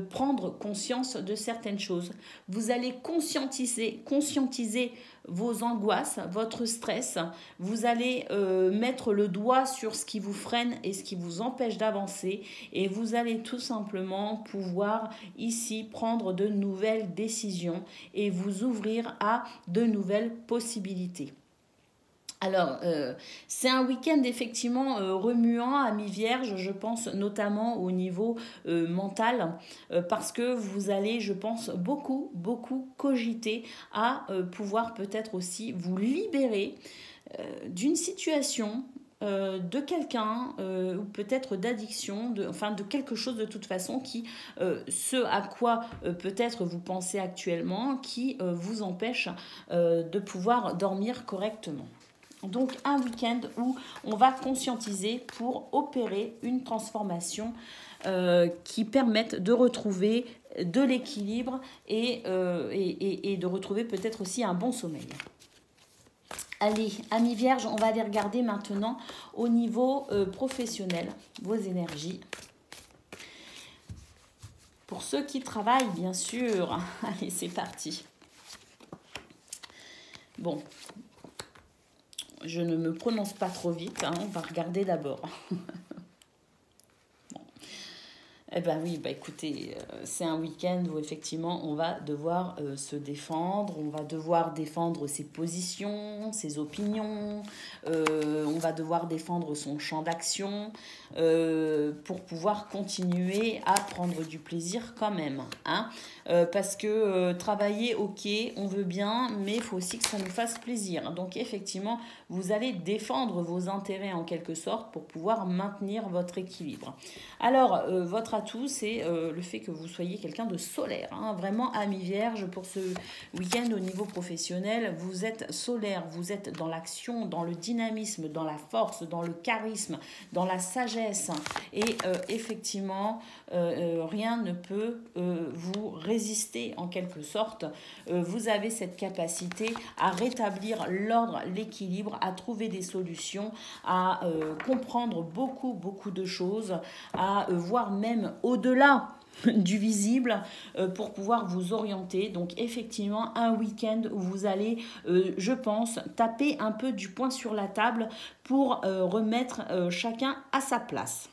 prendre conscience de certaines choses. Vous allez conscientiser vos angoisses, votre stress. Vous allez mettre le doigt sur ce qui vous freine et ce qui vous empêche d'avancer. Et vous allez tout simplement pouvoir ici prendre de nouvelles décisions et vous ouvrir à de nouvelles possibilités. Alors, c'est un week-end effectivement remuant, amis vierges, je pense notamment au niveau mental, parce que vous allez, je pense, beaucoup cogiter à pouvoir peut-être aussi vous libérer d'une situation, de quelqu'un ou peut-être d'addiction, de quelque chose de toute façon qui, ce à quoi peut-être vous pensez actuellement, qui vous empêche de pouvoir dormir correctement. Donc un week-end où on va conscientiser pour opérer une transformation qui permette de retrouver de l'équilibre et de retrouver peut-être aussi un bon sommeil. Allez, amis vierges, on va aller regarder maintenant au niveau professionnel, vos énergies. Pour ceux qui travaillent, bien sûr. Allez, c'est parti. Bon, je ne me prononce pas trop vite, hein, on va regarder d'abord. Eh bien oui, bah écoutez, c'est un week-end où effectivement on va devoir se défendre, on va devoir défendre ses positions, ses opinions, on va devoir défendre son champ d'action pour pouvoir continuer à prendre du plaisir quand même. Hein, parce que travailler, ok, on veut bien, mais il faut aussi que ça nous fasse plaisir. Donc effectivement, vous allez défendre vos intérêts en quelque sorte pour pouvoir maintenir votre équilibre. Alors, votre atout, c'est le fait que vous soyez quelqu'un de solaire. Hein, vraiment, ami vierge, pour ce week-end au niveau professionnel, vous êtes solaire, vous êtes dans l'action, dans le dynamisme, dans la force, dans le charisme, dans la sagesse. Et effectivement, rien ne peut vous résister en quelque sorte. Vous avez cette capacité à rétablir l'ordre, l'équilibre, à trouver des solutions, à comprendre beaucoup de choses, à voir même au-delà du visible pour pouvoir vous orienter. Donc effectivement, un week-end où vous allez, je pense, taper un peu du poing sur la table pour remettre chacun à sa place.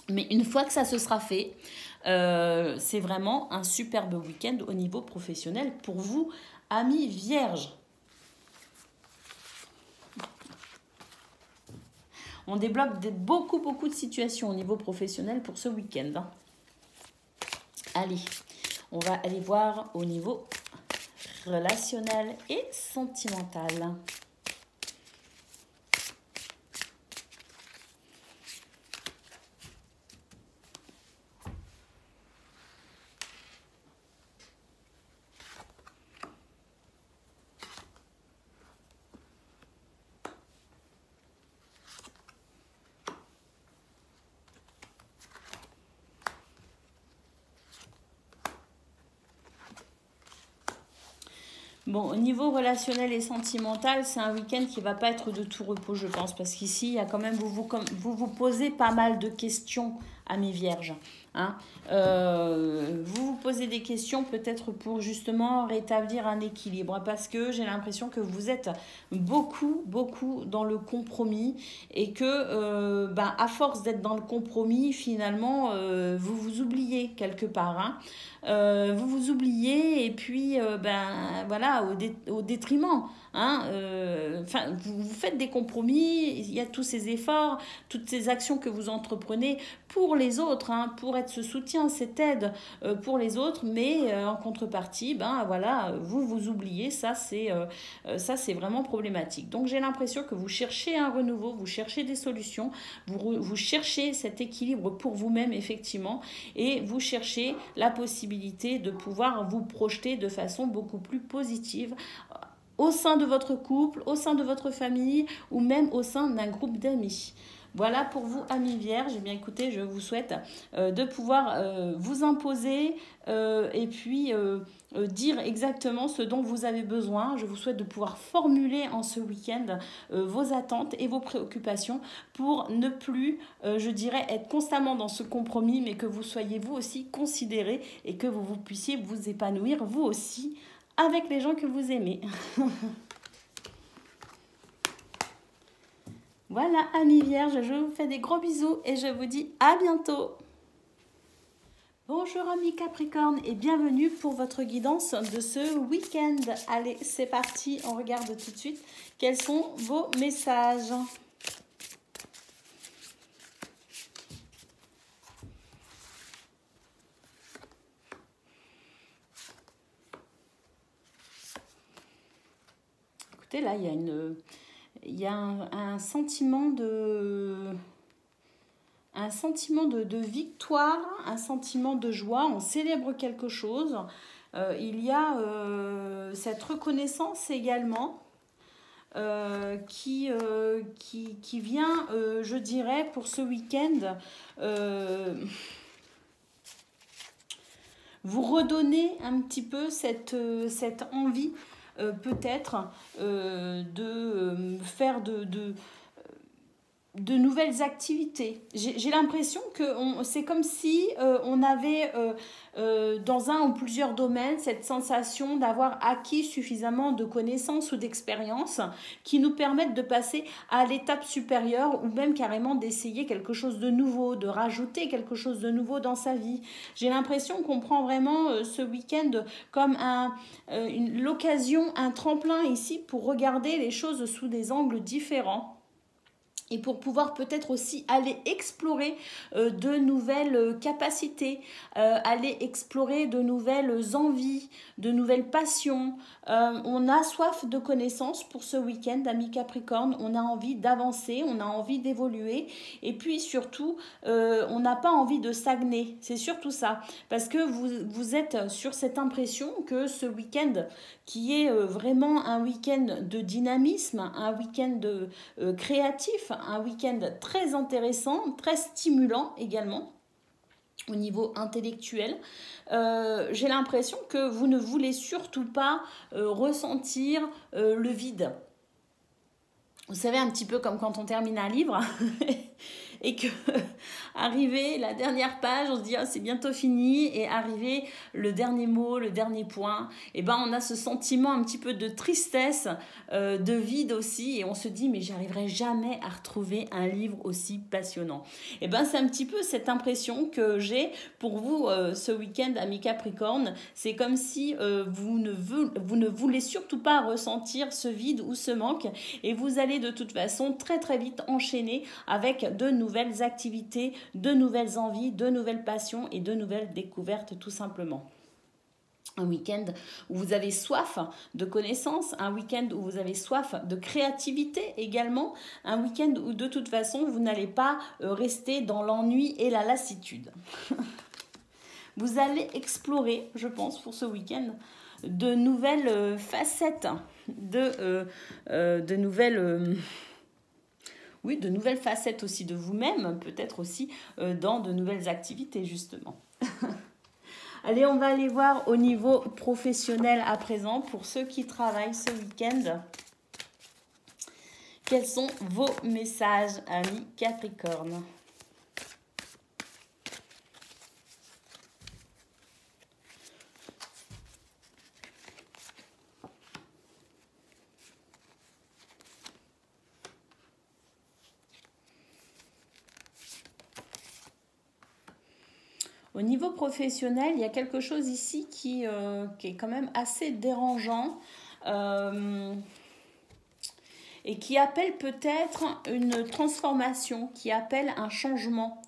Mais une fois que ça se sera fait, c'est vraiment un superbe week-end au niveau professionnel pour vous, amis vierges. On débloque beaucoup de situations au niveau professionnel pour ce week-end. Hein. Allez, on va aller voir au niveau relationnel et sentimental. Bon, au niveau relationnel et sentimental, c'est un week-end qui ne va pas être de tout repos, je pense, parce qu'ici, il y a quand même, vous posez pas mal de questions à mes vierges. Hein. Vous vous posez des questions peut-être pour justement rétablir un équilibre, parce que j'ai l'impression que vous êtes beaucoup dans le compromis et que à force d'être dans le compromis, finalement, vous vous oubliez quelque part. Hein. Vous vous oubliez et puis voilà, au détriment. Hein, vous faites des compromis, il y a tous ces efforts, toutes ces actions que vous entreprenez pour les autres, hein, pour être ce soutien, cette aide pour les autres, mais en contrepartie, voilà, vous oubliez, ça c'est vraiment problématique. Donc j'ai l'impression que vous cherchez un renouveau, vous cherchez des solutions, vous cherchez cet équilibre pour vous-même effectivement, et vous cherchez la possibilité de pouvoir vous projeter de façon beaucoup plus positive au sein de votre couple, au sein de votre famille ou même au sein d'un groupe d'amis. Voilà pour vous, amis vierges. Eh bien, écoutez, je vous souhaite de pouvoir vous imposer et puis dire exactement ce dont vous avez besoin. Je vous souhaite de pouvoir formuler en ce week-end vos attentes et vos préoccupations pour ne plus, je dirais, être constamment dans ce compromis, mais que vous soyez vous aussi considérés et que vous puissiez vous épanouir vous aussi avec les gens que vous aimez. Voilà, amis vierges, je vous fais des gros bisous et je vous dis à bientôt. Bonjour amis Capricorne et bienvenue pour votre guidance de ce week-end. Allez, c'est parti, on regarde tout de suite quels sont vos messages. Écoutez, là, il y a un sentiment de victoire, un sentiment de joie, on célèbre quelque chose. Il y a cette reconnaissance également qui vient, je dirais, pour ce week-end, vous redonner un petit peu cette envie, peut-être, de faire de nouvelles activités. J'ai l'impression que c'est comme si on avait dans un ou plusieurs domaines cette sensation d'avoir acquis suffisamment de connaissances ou d'expériences qui nous permettent de passer à l'étape supérieure ou même carrément d'essayer quelque chose de nouveau, de rajouter quelque chose de nouveau dans sa vie. J'ai l'impression qu'on prend vraiment ce week-end comme l'occasion, un tremplin ici pour regarder les choses sous des angles différents. Et pour pouvoir peut-être aussi aller explorer de nouvelles capacités, aller explorer de nouvelles envies, de nouvelles passions. On a soif de connaissances pour ce week-end, amis Capricorne. On a envie d'avancer, on a envie d'évoluer. Et puis surtout, on n'a pas envie de stagner. C'est surtout ça. Parce que vous êtes sur cette impression que ce week-end, qui est vraiment un week-end de dynamisme, un week-end créatif, un week-end très intéressant, très stimulant également au niveau intellectuel. J'ai l'impression que vous ne voulez surtout pas ressentir le vide. Vous savez, un petit peu comme quand on termine un livre et que arrivé la dernière page, on se dit ah, c'est bientôt fini, et arrivé le dernier mot, le dernier point, et ben on a ce sentiment un petit peu de tristesse, de vide aussi, et on se dit mais j'arriverai jamais à retrouver un livre aussi passionnant. Et ben c'est un petit peu cette impression que j'ai pour vous ce week-end, amis Capricorne. C'est comme si vous ne voulez surtout pas ressentir ce vide ou ce manque, et vous allez de toute façon très très vite enchaîner avec de nouvelles activités, de nouvelles envies, de nouvelles passions et de nouvelles découvertes tout simplement. Un week-end où vous avez soif de connaissances, un week-end où vous avez soif de créativité également, un week-end où de toute façon vous n'allez pas rester dans l'ennui et la lassitude. Vous allez explorer, je pense, pour ce week-end, de nouvelles facettes, de nouvelles facettes aussi de vous-même, peut-être aussi dans de nouvelles activités justement. Allez, on va aller voir au niveau professionnel à présent pour ceux qui travaillent ce week-end. Quels sont vos messages, amis Capricorne ? Au niveau professionnel, il y a quelque chose ici qui est quand même assez dérangeant et qui appelle peut-être une transformation, qui appelle un changement.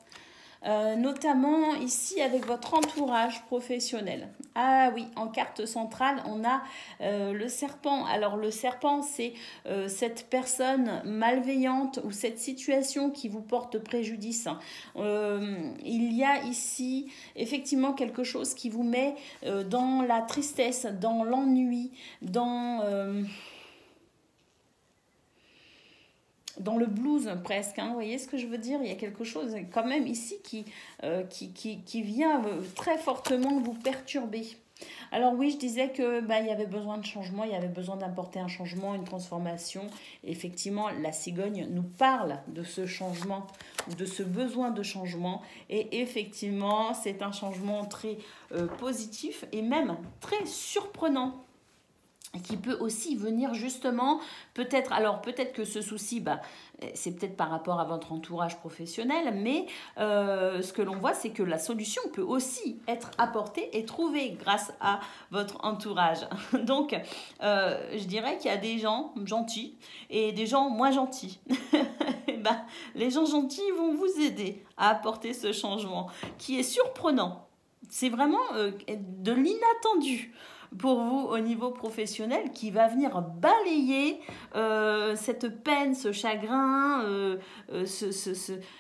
Notamment ici avec votre entourage professionnel. Ah oui, en carte centrale, on a le serpent. Alors le serpent, c'est cette personne malveillante ou cette situation qui vous porte préjudice. Il y a ici effectivement quelque chose qui vous met dans la tristesse, dans l'ennui, dans le blues presque, hein, vous voyez ce que je veux dire? Il y a quelque chose quand même ici qui vient très fortement vous perturber. Alors oui, je disais que il y avait besoin de changement, il y avait besoin d'apporter un changement, une transformation. Et effectivement, la cigogne nous parle de ce changement, de ce besoin de changement. Et effectivement, c'est un changement très positif et même très surprenant, qui peut aussi venir justement, peut-être que ce souci, c'est peut-être par rapport à votre entourage professionnel, mais ce que l'on voit, c'est que la solution peut aussi être apportée et trouvée grâce à votre entourage. Donc, je dirais qu'il y a des gens gentils et des gens moins gentils. Les gens gentils vont vous aider à apporter ce changement qui est surprenant. C'est vraiment de l'inattendu pour vous au niveau professionnel, qui va venir balayer cette peine, ce chagrin,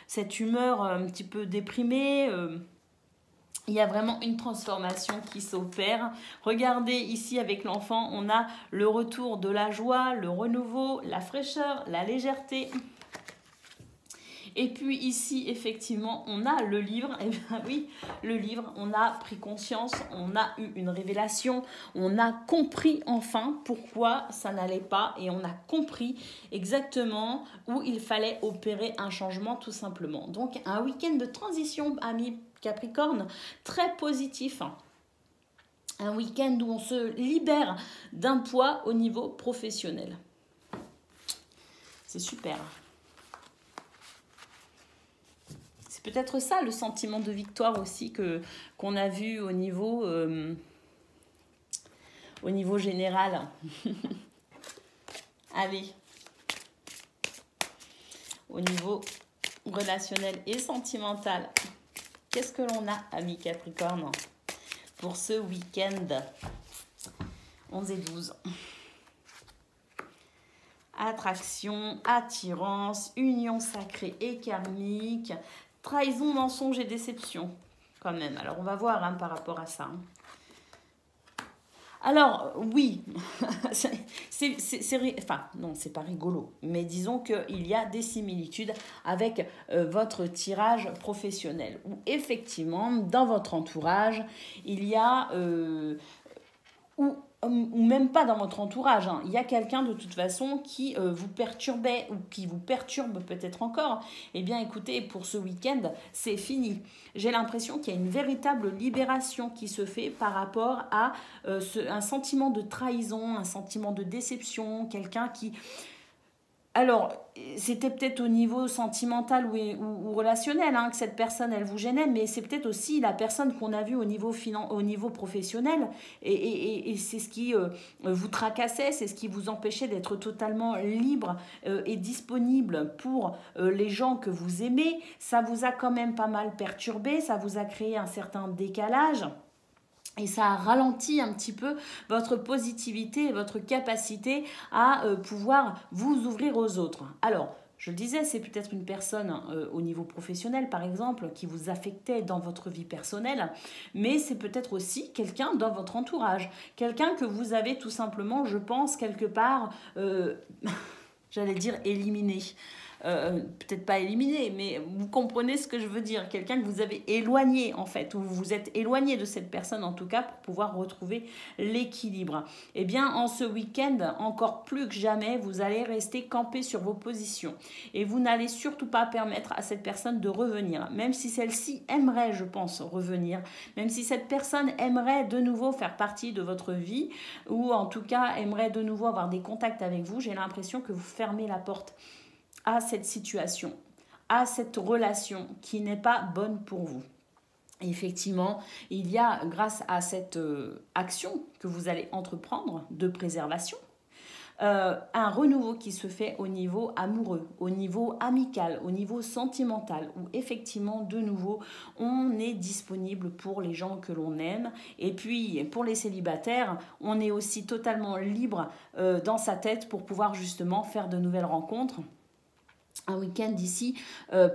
cette humeur un petit peu déprimée, Il y a vraiment une transformation qui s'opère. Regardez ici avec l'enfant, on a le retour de la joie, le renouveau, la fraîcheur, la légèreté. Et puis ici, effectivement, on a le livre. Eh bien oui, le livre, on a pris conscience, on a eu une révélation, on a compris enfin pourquoi ça n'allait pas et on a compris exactement où il fallait opérer un changement tout simplement. Donc un week-end de transition, amis Capricorne, très positif. Un week-end où on se libère d'un poids au niveau professionnel. C'est super. C'est peut-être ça le sentiment de victoire aussi qu'on a vu au niveau général. Allez. Au niveau relationnel et sentimental. Qu'est-ce que l'on a, amis Capricorne, pour ce week-end 11 et 12. Attraction, attirance, union sacrée et karmique, trahison, mensonge et déception, quand même. Alors, on va voir par rapport à ça. Alors, oui, non, c'est pas rigolo, mais disons qu'il y a des similitudes avec votre tirage professionnel, où effectivement, dans votre entourage, il y a, ou même pas dans votre entourage, il y a quelqu'un de toute façon qui vous perturbait ou qui vous perturbe peut-être encore. Eh bien écoutez, pour ce week-end, c'est fini. J'ai l'impression qu'il y a une véritable libération qui se fait par rapport à un sentiment de trahison, un sentiment de déception, quelqu'un qui... Alors, c'était peut-être au niveau sentimental ou relationnel que cette personne, elle vous gênait, mais c'est peut-être aussi la personne qu'on a vue au niveau professionnel. Et c'est ce qui vous tracassait, c'est ce qui vous empêchait d'être totalement libre et disponible pour les gens que vous aimez. Ça vous a quand même pas mal perturbé, ça vous a créé un certain décalage. Et ça a ralenti un petit peu votre positivité et votre capacité à pouvoir vous ouvrir aux autres. Alors, je le disais, c'est peut-être une personne au niveau professionnel, par exemple, qui vous affectait dans votre vie personnelle, mais c'est peut-être aussi quelqu'un dans votre entourage. Quelqu'un que vous avez tout simplement, je pense, quelque part, j'allais dire éliminé. Peut-être pas éliminé, mais vous comprenez ce que je veux dire. Quelqu'un que vous avez éloigné, en fait, ou vous vous êtes éloigné de cette personne, en tout cas, pour pouvoir retrouver l'équilibre. Eh bien, en ce week-end, encore plus que jamais, vous allez rester campé sur vos positions. Et vous n'allez surtout pas permettre à cette personne de revenir. Même si celle-ci aimerait, je pense, revenir. Même si cette personne aimerait de nouveau faire partie de votre vie, ou en tout cas, aimerait de nouveau avoir des contacts avec vous, j'ai l'impression que vous fermez la porte à cette situation, à cette relation qui n'est pas bonne pour vous. Et effectivement, il y a, grâce à cette action que vous allez entreprendre de préservation, un renouveau qui se fait au niveau amoureux, au niveau amical, au niveau sentimental, où effectivement, de nouveau, on est disponible pour les gens que l'on aime. Et puis, pour les célibataires, on est aussi totalement libre dans sa tête pour pouvoir justement faire de nouvelles rencontres. Un week-end ici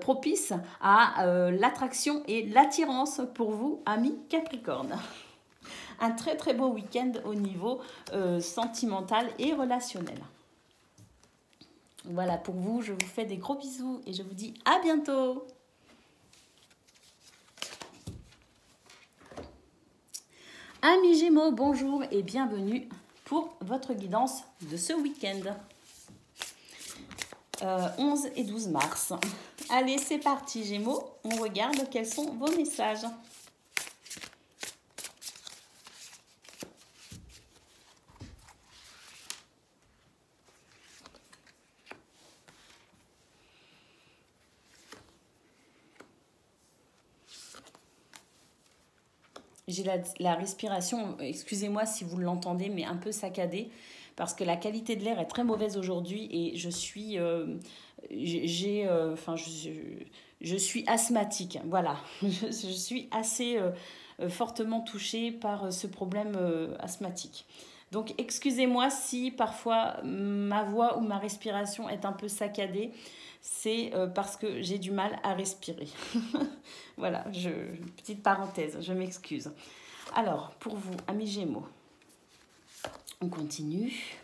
propice à l'attraction et l'attirance pour vous, amis Capricorne. Un très très beau week-end au niveau sentimental et relationnel. Voilà pour vous, je vous fais des gros bisous et je vous dis à bientôt. Amis Gémeaux, bonjour et bienvenue pour votre guidance de ce week-end. 11 et 12 mars. Allez, c'est parti Gémeaux, on regarde quels sont vos messages. J'ai la respiration, excusez-moi si vous l'entendez, mais un peu saccadée, parce que la qualité de l'air est très mauvaise aujourd'hui et je suis, je suis asthmatique. Voilà, je suis assez fortement touchée par ce problème asthmatique. Donc excusez-moi si parfois ma voix ou ma respiration est un peu saccadée. C'est parce que j'ai du mal à respirer. Voilà, petite parenthèse, je m'excuse. Alors, pour vous, amis Gémeaux, on continue.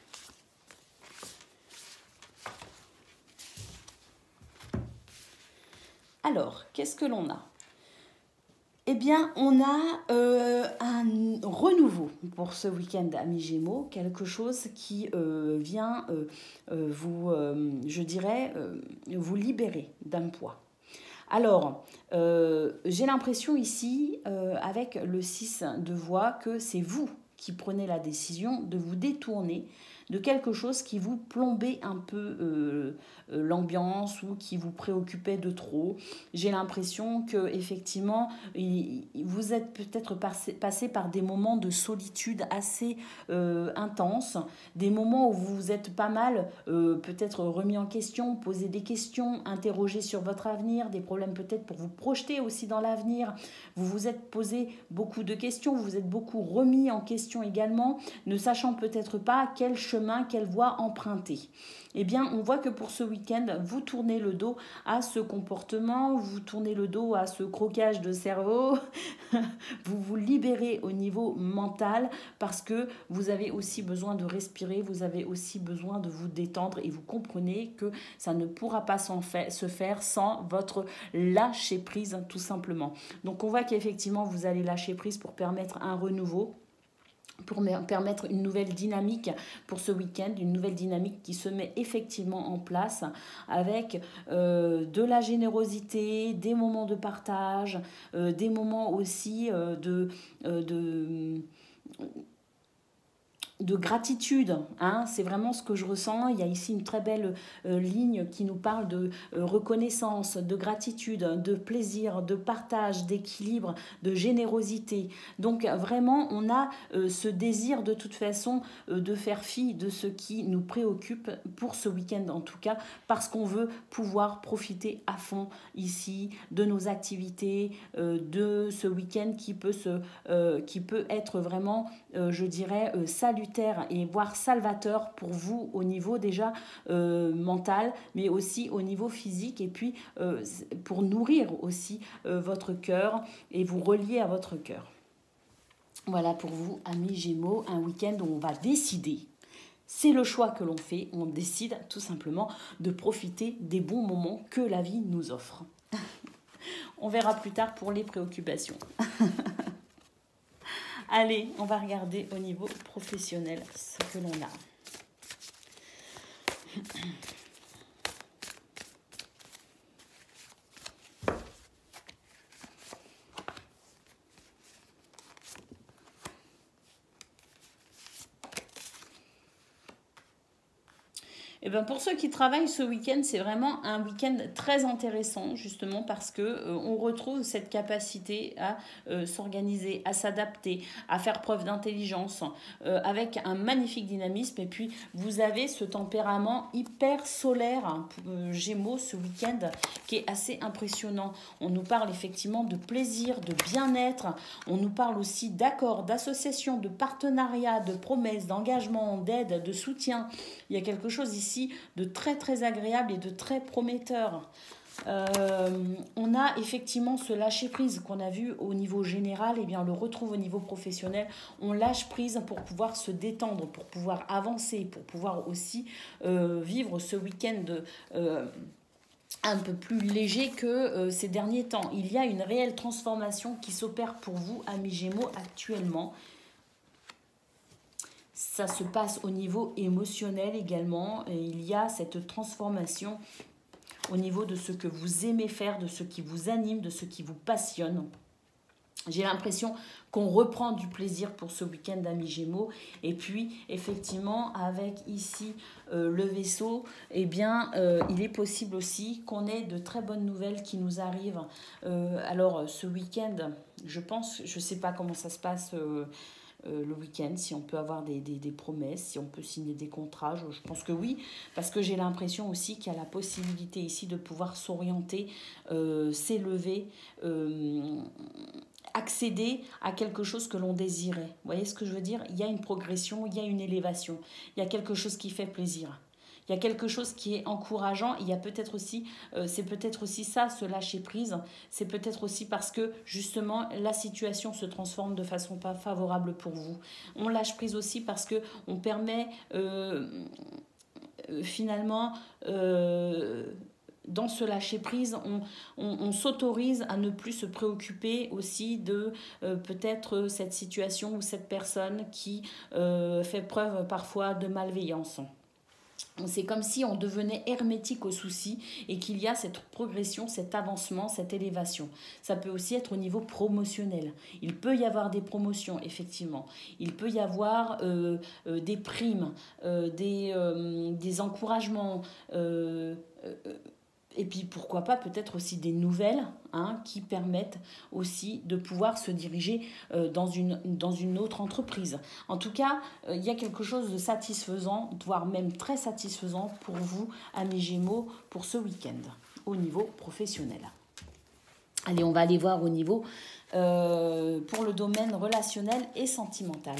Alors, qu'est-ce que l'on a? Eh bien, on a un renouveau pour ce week-end, amis Gémeaux, quelque chose qui vient vous, je dirais, vous libérer d'un poids. Alors, j'ai l'impression ici, avec le 6 de voix, que c'est vous qui prenez la décision de vous détourner de quelque chose qui vous plombait un peu l'ambiance ou qui vous préoccupait de trop. J'ai l'impression que effectivement, vous êtes peut-être passé par des moments de solitude assez intenses, des moments où vous vous êtes pas mal peut-être remis en question, posé des questions, interrogé sur votre avenir, des problèmes peut-être pour vous projeter aussi dans l'avenir. Vous vous êtes posé beaucoup de questions, vous vous êtes beaucoup remis en question également, ne sachant peut-être pas quel chemin, quelle voie emprunter. Eh bien, on voit que pour ce week-end, vous tournez le dos à ce comportement, vous tournez le dos à ce croquage de cerveau, vous vous libérez au niveau mental parce que vous avez aussi besoin de respirer, vous avez aussi besoin de vous détendre et vous comprenez que ça ne pourra pas se faire sans votre lâcher prise tout simplement. Donc on voit qu'effectivement vous allez lâcher prise pour permettre un renouveau, pour permettre une nouvelle dynamique pour ce week-end, une nouvelle dynamique qui se met effectivement en place avec de la générosité, des moments de partage, des moments aussi de gratitude, hein, c'est vraiment ce que je ressens. Il y a ici une très belle ligne qui nous parle de reconnaissance, de gratitude, de plaisir, de partage, d'équilibre, de générosité. Donc vraiment, on a ce désir de toute façon de faire fi de ce qui nous préoccupe pour ce week-end en tout cas, parce qu'on veut pouvoir profiter à fond ici de nos activités, de ce week-end qui peut être vraiment, je dirais, salutaire et voire salvateur pour vous au niveau déjà mental, mais aussi au niveau physique, et puis pour nourrir aussi votre cœur et vous relier à votre cœur. Voilà pour vous, amis Gémeaux, un week-end où on va décider. C'est le choix que l'on fait, on décide tout simplement de profiter des bons moments que la vie nous offre. On verra plus tard pour les préoccupations. Allez, on va regarder au niveau professionnel ce que l'on a. Et bien pour ceux qui travaillent ce week-end, c'est vraiment un week-end très intéressant, justement parce que on retrouve cette capacité à s'organiser, à s'adapter, à faire preuve d'intelligence, avec un magnifique dynamisme. Et puis vous avez ce tempérament hyper solaire, hein, Gémeaux, ce week-end, qui est assez impressionnant. On nous parle effectivement de plaisir, de bien-être. On nous parle aussi d'accords, d'associations, de partenariats, de promesses, d'engagement, d'aide, de soutien. Il y a quelque chose ici de très très agréable et de très prometteur. On a effectivement ce lâcher prise qu'on a vu au niveau général, et bien on le retrouve au niveau professionnel. On lâche prise pour pouvoir se détendre, pour pouvoir avancer, pour pouvoir aussi vivre ce week-end un peu plus léger que ces derniers temps. Il y a une réelle transformation qui s'opère pour vous, amis Gémeaux, actuellement. Ça se passe au niveau émotionnel également. Et il y a cette transformation au niveau de ce que vous aimez faire, de ce qui vous anime, de ce qui vous passionne. J'ai l'impression qu'on reprend du plaisir pour ce week-end d'amis Gémeaux. Et puis, effectivement, avec ici le vaisseau, eh bien, il est possible aussi qu'on ait de très bonnes nouvelles qui nous arrivent. Alors, ce week-end, je pense, je ne sais pas comment ça se passe le week-end, si on peut avoir des promesses, si on peut signer des contrats, je pense que oui, parce que j'ai l'impression aussi qu'il y a la possibilité ici de pouvoir s'orienter, s'élever, accéder à quelque chose que l'on désirait. Vous voyez ce que je veux dire? Il y a une progression, il y a une élévation, il y a quelque chose qui fait plaisir. Il y a quelque chose qui est encourageant. Il y a peut-être aussi, c'est peut-être aussi ça, ce lâcher prise. C'est peut-être aussi parce que justement la situation se transforme de façon pas favorable pour vous. On lâche prise aussi parce que on permet finalement dans ce lâcher prise, on s'autorise à ne plus se préoccuper aussi de peut-être cette situation ou cette personne qui fait preuve parfois de malveillance. C'est comme si on devenait hermétique aux soucis et qu'il y a cette progression, cet avancement, cette élévation. Ça peut aussi être au niveau promotionnel. Il peut y avoir des promotions, effectivement. Il peut y avoir des primes, des encouragements, et puis pourquoi pas peut-être aussi des nouvelles qui permettent aussi de pouvoir se diriger dans une autre entreprise. En tout cas, il y a quelque chose de satisfaisant, voire même très satisfaisant pour vous, amis Gémeaux, pour ce week-end, au niveau professionnel. Allez, on va aller voir au niveau pour le domaine relationnel et sentimental.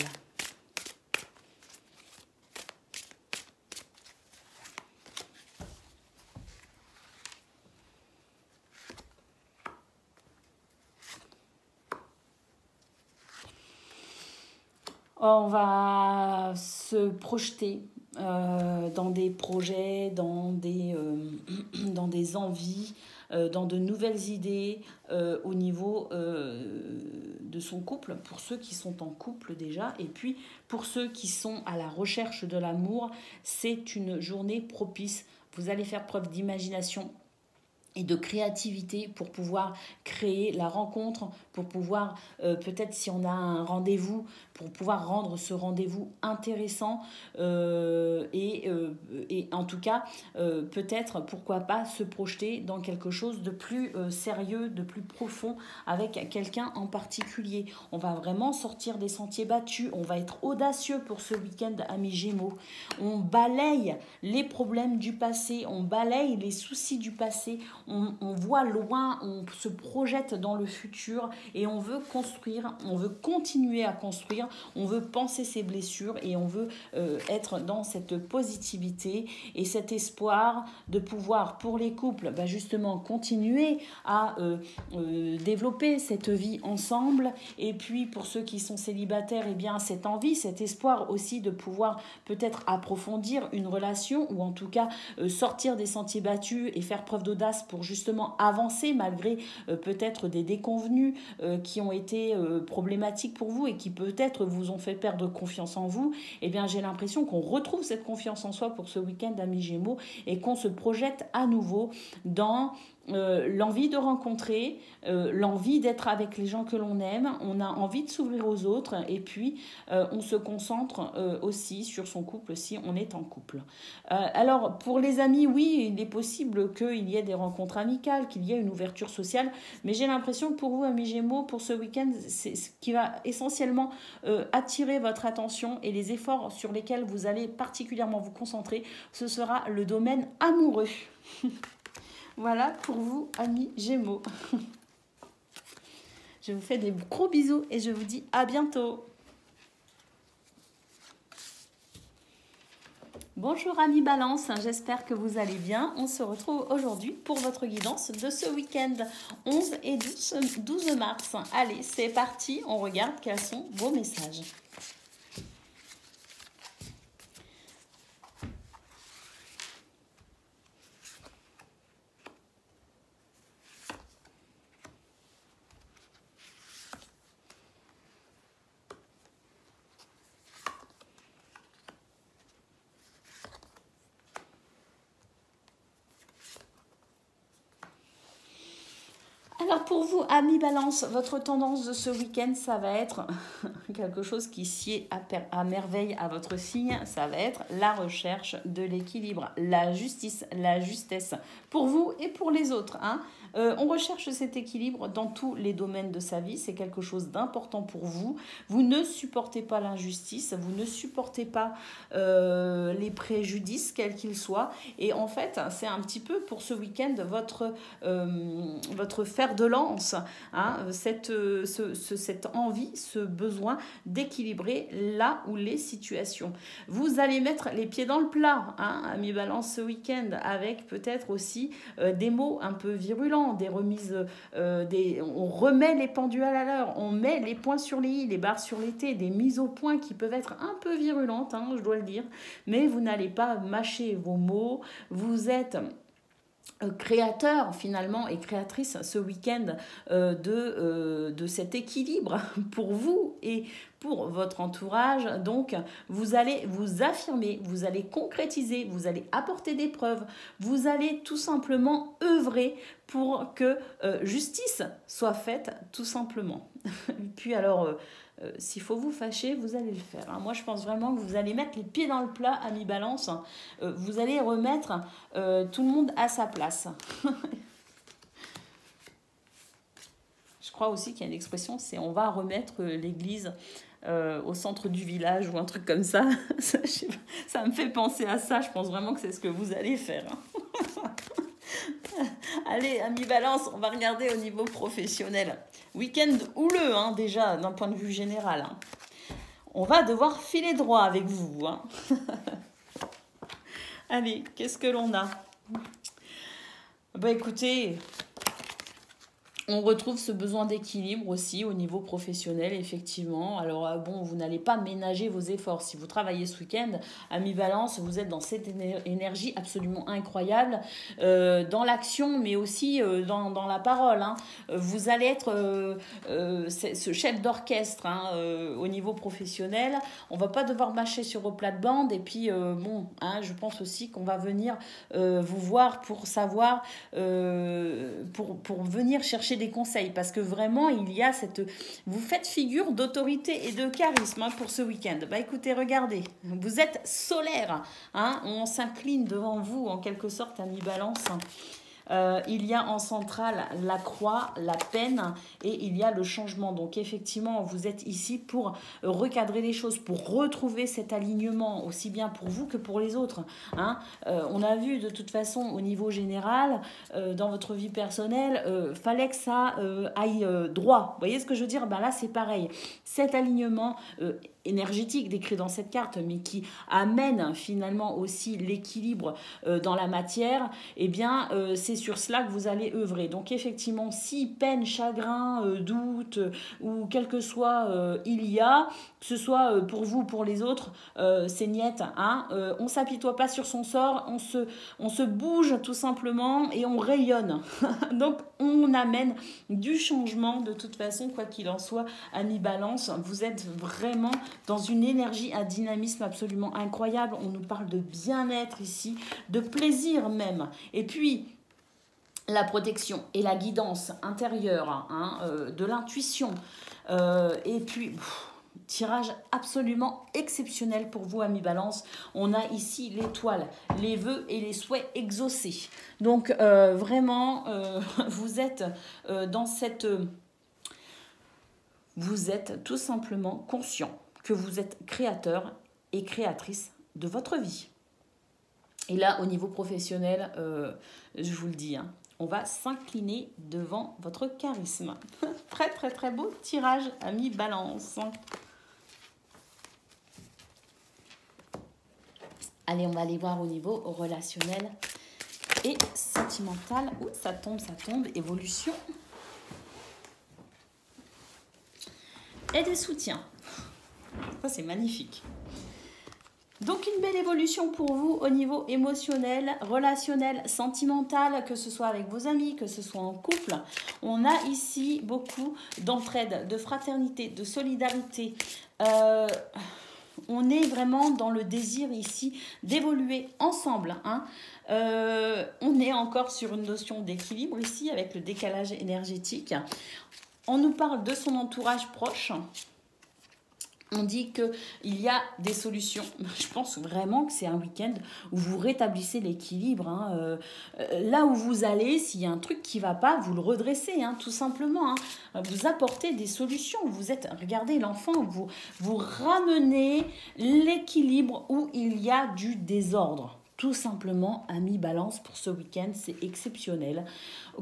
On va se projeter dans des projets, dans des envies, dans de nouvelles idées au niveau de son couple, pour ceux qui sont en couple déjà, et puis pour ceux qui sont à la recherche de l'amour, c'est une journée propice. Vous allez faire preuve d'imagination et de créativité pour pouvoir créer la rencontre, pour pouvoir, peut-être si on a un rendez-vous, pour pouvoir rendre ce rendez-vous intéressant et en tout cas, peut-être, pourquoi pas, se projeter dans quelque chose de plus sérieux, de plus profond avec quelqu'un en particulier. On va vraiment sortir des sentiers battus, on va être audacieux pour ce week-end, amis Gémeaux. On balaye les problèmes du passé, on balaye les soucis du passé, on voit loin, on se projette dans le futur et on veut construire, on veut continuer à construire, on veut penser ses blessures et on veut être dans cette positivité et cet espoir de pouvoir, pour les couples, justement continuer à développer cette vie ensemble, et puis pour ceux qui sont célibataires, eh bien cette envie, cet espoir aussi de pouvoir peut-être approfondir une relation ou en tout cas sortir des sentiers battus et faire preuve d'audace pour justement avancer malgré peut-être des déconvenues qui ont été problématiques pour vous et qui peut-être vous ont fait perdre confiance en vous. Eh bien j'ai l'impression qu'on retrouve cette confiance en soi pour ce week-end, amis Gémeaux, et qu'on se projette à nouveau dans l'envie de rencontrer, l'envie d'être avec les gens que l'on aime, on a envie de s'ouvrir aux autres et puis on se concentre aussi sur son couple si on est en couple. Alors pour les amis, oui, il est possible qu'il y ait des rencontres amicales, qu'il y ait une ouverture sociale, mais j'ai l'impression que pour vous, amis Gémeaux, pour ce week-end, c'est ce qui va essentiellement attirer votre attention et les efforts sur lesquels vous allez particulièrement vous concentrer, ce sera le domaine amoureux. Voilà pour vous, amis Gémeaux. Je vous fais des gros bisous et je vous dis à bientôt. Bonjour amis Balance, j'espère que vous allez bien. On se retrouve aujourd'hui pour votre guidance de ce week-end 11 et 12 mars. Allez, c'est parti, on regarde quels sont vos messages. Alors pour vous, amis Balance, votre tendance de ce week-end, ça va être quelque chose qui sied à merveille à votre signe. Ça va être la recherche de l'équilibre, la justice, la justesse pour vous et pour les autres. On recherche cet équilibre dans tous les domaines de sa vie. C'est quelque chose d'important pour vous. Vous ne supportez pas l'injustice, vous ne supportez pas les préjudices, quels qu'ils soient. Et en fait, c'est un petit peu pour ce week-end votre fer de lance, hein, cette envie, ce besoin d'équilibrer là où les situations. Vous allez mettre les pieds dans le plat, hein, amis Balance, ce week-end, avec peut-être aussi des mots un peu virulents, des remises, on remet les pendules à l'heure, on met les points sur les i, les barres sur les t, des mises au point qui peuvent être un peu virulentes, hein, je dois le dire, mais vous n'allez pas mâcher vos mots, vous êtes créateur finalement et créatrice ce week-end de cet équilibre pour vous et pour votre entourage. Donc vous allez vous affirmer, vous allez concrétiser, vous allez apporter des preuves, vous allez tout simplement œuvrer pour que justice soit faite tout simplement. Puis alors s'il faut vous fâcher, vous allez le faire. Hein. Moi, je pense vraiment que vous allez mettre les pieds dans le plat, amis Balance. Vous allez remettre tout le monde à sa place. Je crois aussi qu'il y a une expression, c'est on va remettre l'église au centre du village ou un truc comme ça. Ça me fait penser à ça. Je pense vraiment que c'est ce que vous allez faire. Hein. Allez, amis Balance, on va regarder au niveau professionnel. Week-end houleux, hein, déjà, d'un point de vue général. Hein. On va devoir filer droit avec vous. Hein. Allez, qu'est-ce que l'on a? Bah écoutez, on retrouve ce besoin d'équilibre aussi au niveau professionnel, effectivement. Alors bon, vous n'allez pas ménager vos efforts. Si vous travaillez ce week-end, amis Balance, vous êtes dans cette énergie absolument incroyable, dans l'action, mais aussi dans la parole. Hein. Vous allez être ce chef d'orchestre hein, au niveau professionnel. On va pas devoir mâcher sur vos plates-bandes. Et puis, bon, hein, je pense aussi qu'on va venir vous voir pour savoir, pour venir chercher des conseils, parce que vraiment il y a vous faites figure d'autorité et de charisme hein, pour ce week-end. Bah écoutez, regardez, vous êtes solaire, hein, on s'incline devant vous en quelque sorte, amis Balance. Il y a en centrale la croix, la peine et il y a le changement. Donc effectivement, vous êtes ici pour recadrer les choses, pour retrouver cet alignement, aussi bien pour vous que pour les autres. Hein. On a vu de toute façon au niveau général, dans votre vie personnelle, fallait que ça aille droit. Vous voyez ce que je veux dire? Ben là, c'est pareil. Cet alignement énergétique décrit dans cette carte, mais qui amène finalement aussi l'équilibre dans la matière, eh bien, c'est sur cela que vous allez œuvrer. Donc, effectivement, si peine, chagrin, doute, ou quel que soit il y a, que ce soit pour vous ou pour les autres, c'est niette. Hein, on ne s'apitoie pas sur son sort, on se bouge tout simplement et on rayonne. Donc, on amène du changement de toute façon, quoi qu'il en soit, amis Balance, vous êtes vraiment dans une énergie, un dynamisme absolument incroyable. On nous parle de bien-être ici, de plaisir même. Et puis, la protection et la guidance intérieure, hein, de l'intuition. Et puis, tirage absolument exceptionnel pour vous, amis Balance. On a ici l'étoile, les vœux et les souhaits exaucés. Donc, vraiment, vous êtes dans cette... vous êtes tout simplement conscient que vous êtes créateur et créatrice de votre vie. Et là, au niveau professionnel, je vous le dis, hein, on va s'incliner devant votre charisme. Très, très, très beau tirage, amis Balance. Allez, on va aller voir au niveau relationnel et sentimental. Ouh, ça tombe, évolution. Et des soutiens. Ça, c'est magnifique. Donc, une belle évolution pour vous au niveau émotionnel, relationnel, sentimental, que ce soit avec vos amis, que ce soit en couple. On a ici beaucoup d'entraide, de fraternité, de solidarité. On est vraiment dans le désir ici d'évoluer ensemble. Hein. On est encore sur une notion d'équilibre ici avec le décalage énergétique. On nous parle de son entourage proche. On dit qu'il y a des solutions. Je pense vraiment que c'est un week-end où vous rétablissez l'équilibre. Hein. Là où vous allez, s'il y a un truc qui ne va pas, vous le redressez, hein, tout simplement. Hein. Vous apportez des solutions. Vous êtes, regardez l'enfant, vous ramenez l'équilibre où il y a du désordre. Tout simplement, amis Balance, pour ce week-end, c'est exceptionnel.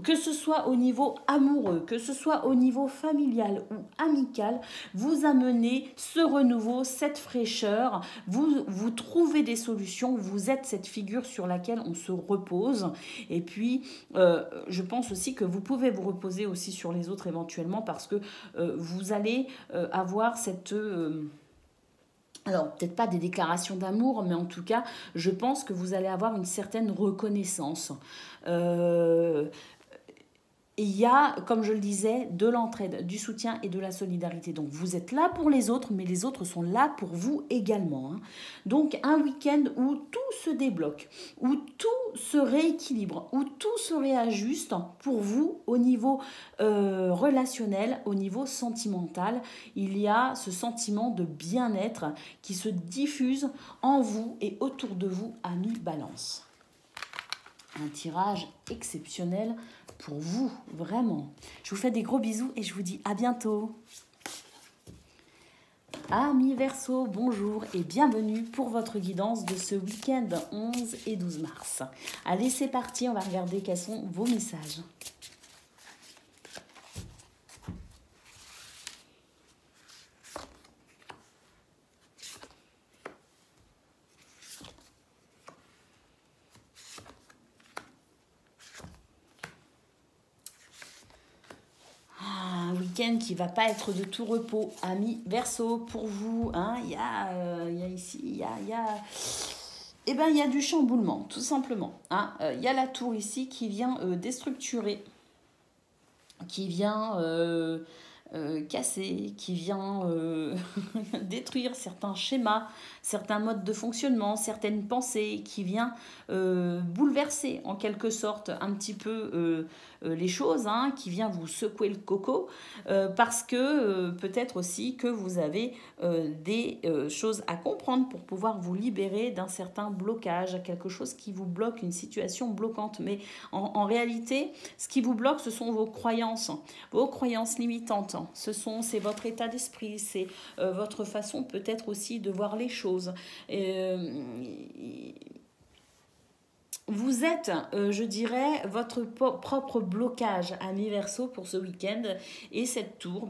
Que ce soit au niveau amoureux, que ce soit au niveau familial ou amical, vous amenez ce renouveau, cette fraîcheur, vous trouvez des solutions, vous êtes cette figure sur laquelle on se repose. Et puis, je pense aussi que vous pouvez vous reposer aussi sur les autres éventuellement parce que vous allez avoir cette... alors, peut-être pas des déclarations d'amour, mais en tout cas, je pense que vous allez avoir une certaine reconnaissance. Il y a, comme je le disais, de l'entraide, du soutien et de la solidarité. Donc, vous êtes là pour les autres, mais les autres sont là pour vous également. Hein. Donc, un week-end où tout se débloque, où tout se rééquilibre, où tout se réajuste pour vous au niveau relationnel, au niveau sentimental. Il y a ce sentiment de bien-être qui se diffuse en vous et autour de vous, amis Balance. Un tirage exceptionnel pour vous, vraiment. Je vous fais des gros bisous et je vous dis à bientôt. Amis Verseau, bonjour et bienvenue pour votre guidance de ce week-end 11 et 12 mars. Allez, c'est parti, on va regarder quels sont vos messages. Qui va pas être de tout repos, amis Verseau, pour vous. Hein, il y a ici, il y a du chamboulement, tout simplement. Hein. Il y a la tour ici qui vient déstructurer, qui vient casser, qui vient détruire certains schémas, certains modes de fonctionnement, certaines pensées, qui vient bouleverser en quelque sorte un petit peu les choses, hein, qui vient vous secouer le coco, parce que peut-être aussi que vous avez des choses à comprendre pour pouvoir vous libérer d'un certain blocage, quelque chose qui vous bloque, une situation bloquante. Mais en réalité, ce qui vous bloque, ce sont vos croyances limitantes. C'est votre état d'esprit, c'est votre façon peut-être aussi de voir les choses. Vous êtes, je dirais, votre propre blocage, amis Verseau, pour ce week-end. Et cette tour,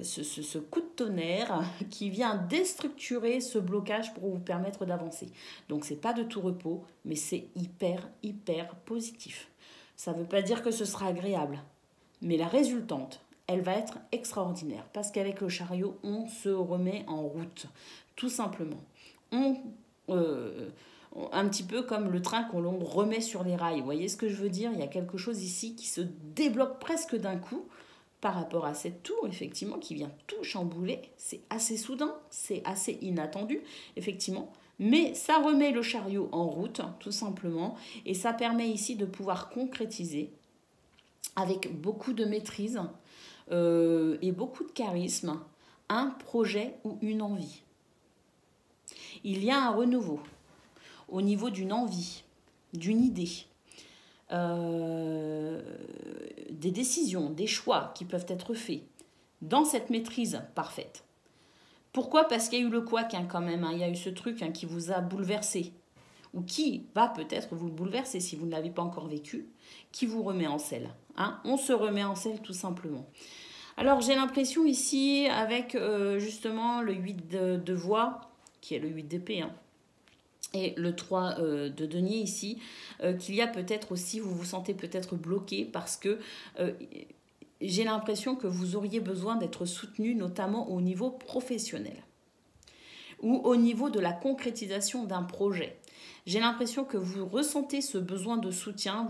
ce coup de tonnerre qui vient déstructurer ce blocage pour vous permettre d'avancer. Donc, c'est pas de tout repos, mais c'est hyper, hyper positif. Ça ne veut pas dire que ce sera agréable, mais la résultante, elle va être extraordinaire. Parce qu'avec le chariot, on se remet en route, tout simplement. Un petit peu comme le train qu'on remet sur les rails. Vous voyez ce que je veux dire? Il y a quelque chose ici qui se débloque presque d'un coup par rapport à cette tour, effectivement, qui vient tout chambouler. C'est assez soudain, c'est assez inattendu, effectivement. Mais ça remet le chariot en route, tout simplement. Et ça permet ici de pouvoir concrétiser avec beaucoup de maîtrise et beaucoup de charisme un projet ou une envie. Il y a un renouveau au niveau d'une envie, d'une idée, des décisions, des choix qui peuvent être faits dans cette maîtrise parfaite. Pourquoi? Parce qu'il y a eu le couac quand même, hein. Il y a eu ce truc qui vous a bouleversé, ou qui va peut-être vous bouleverser si vous ne l'avez pas encore vécu, qui vous remet en selle. Hein. On se remet en selle tout simplement. Alors j'ai l'impression ici, avec justement le 8 de voix, qui est le 8 d'épée, hein, et le 3 de denier ici, qu'il y a peut-être aussi, vous vous sentez peut-être bloqué parce que j'ai l'impression que vous auriez besoin d'être soutenu, notamment au niveau professionnel ou au niveau de la concrétisation d'un projet. J'ai l'impression que vous ressentez ce besoin de soutien,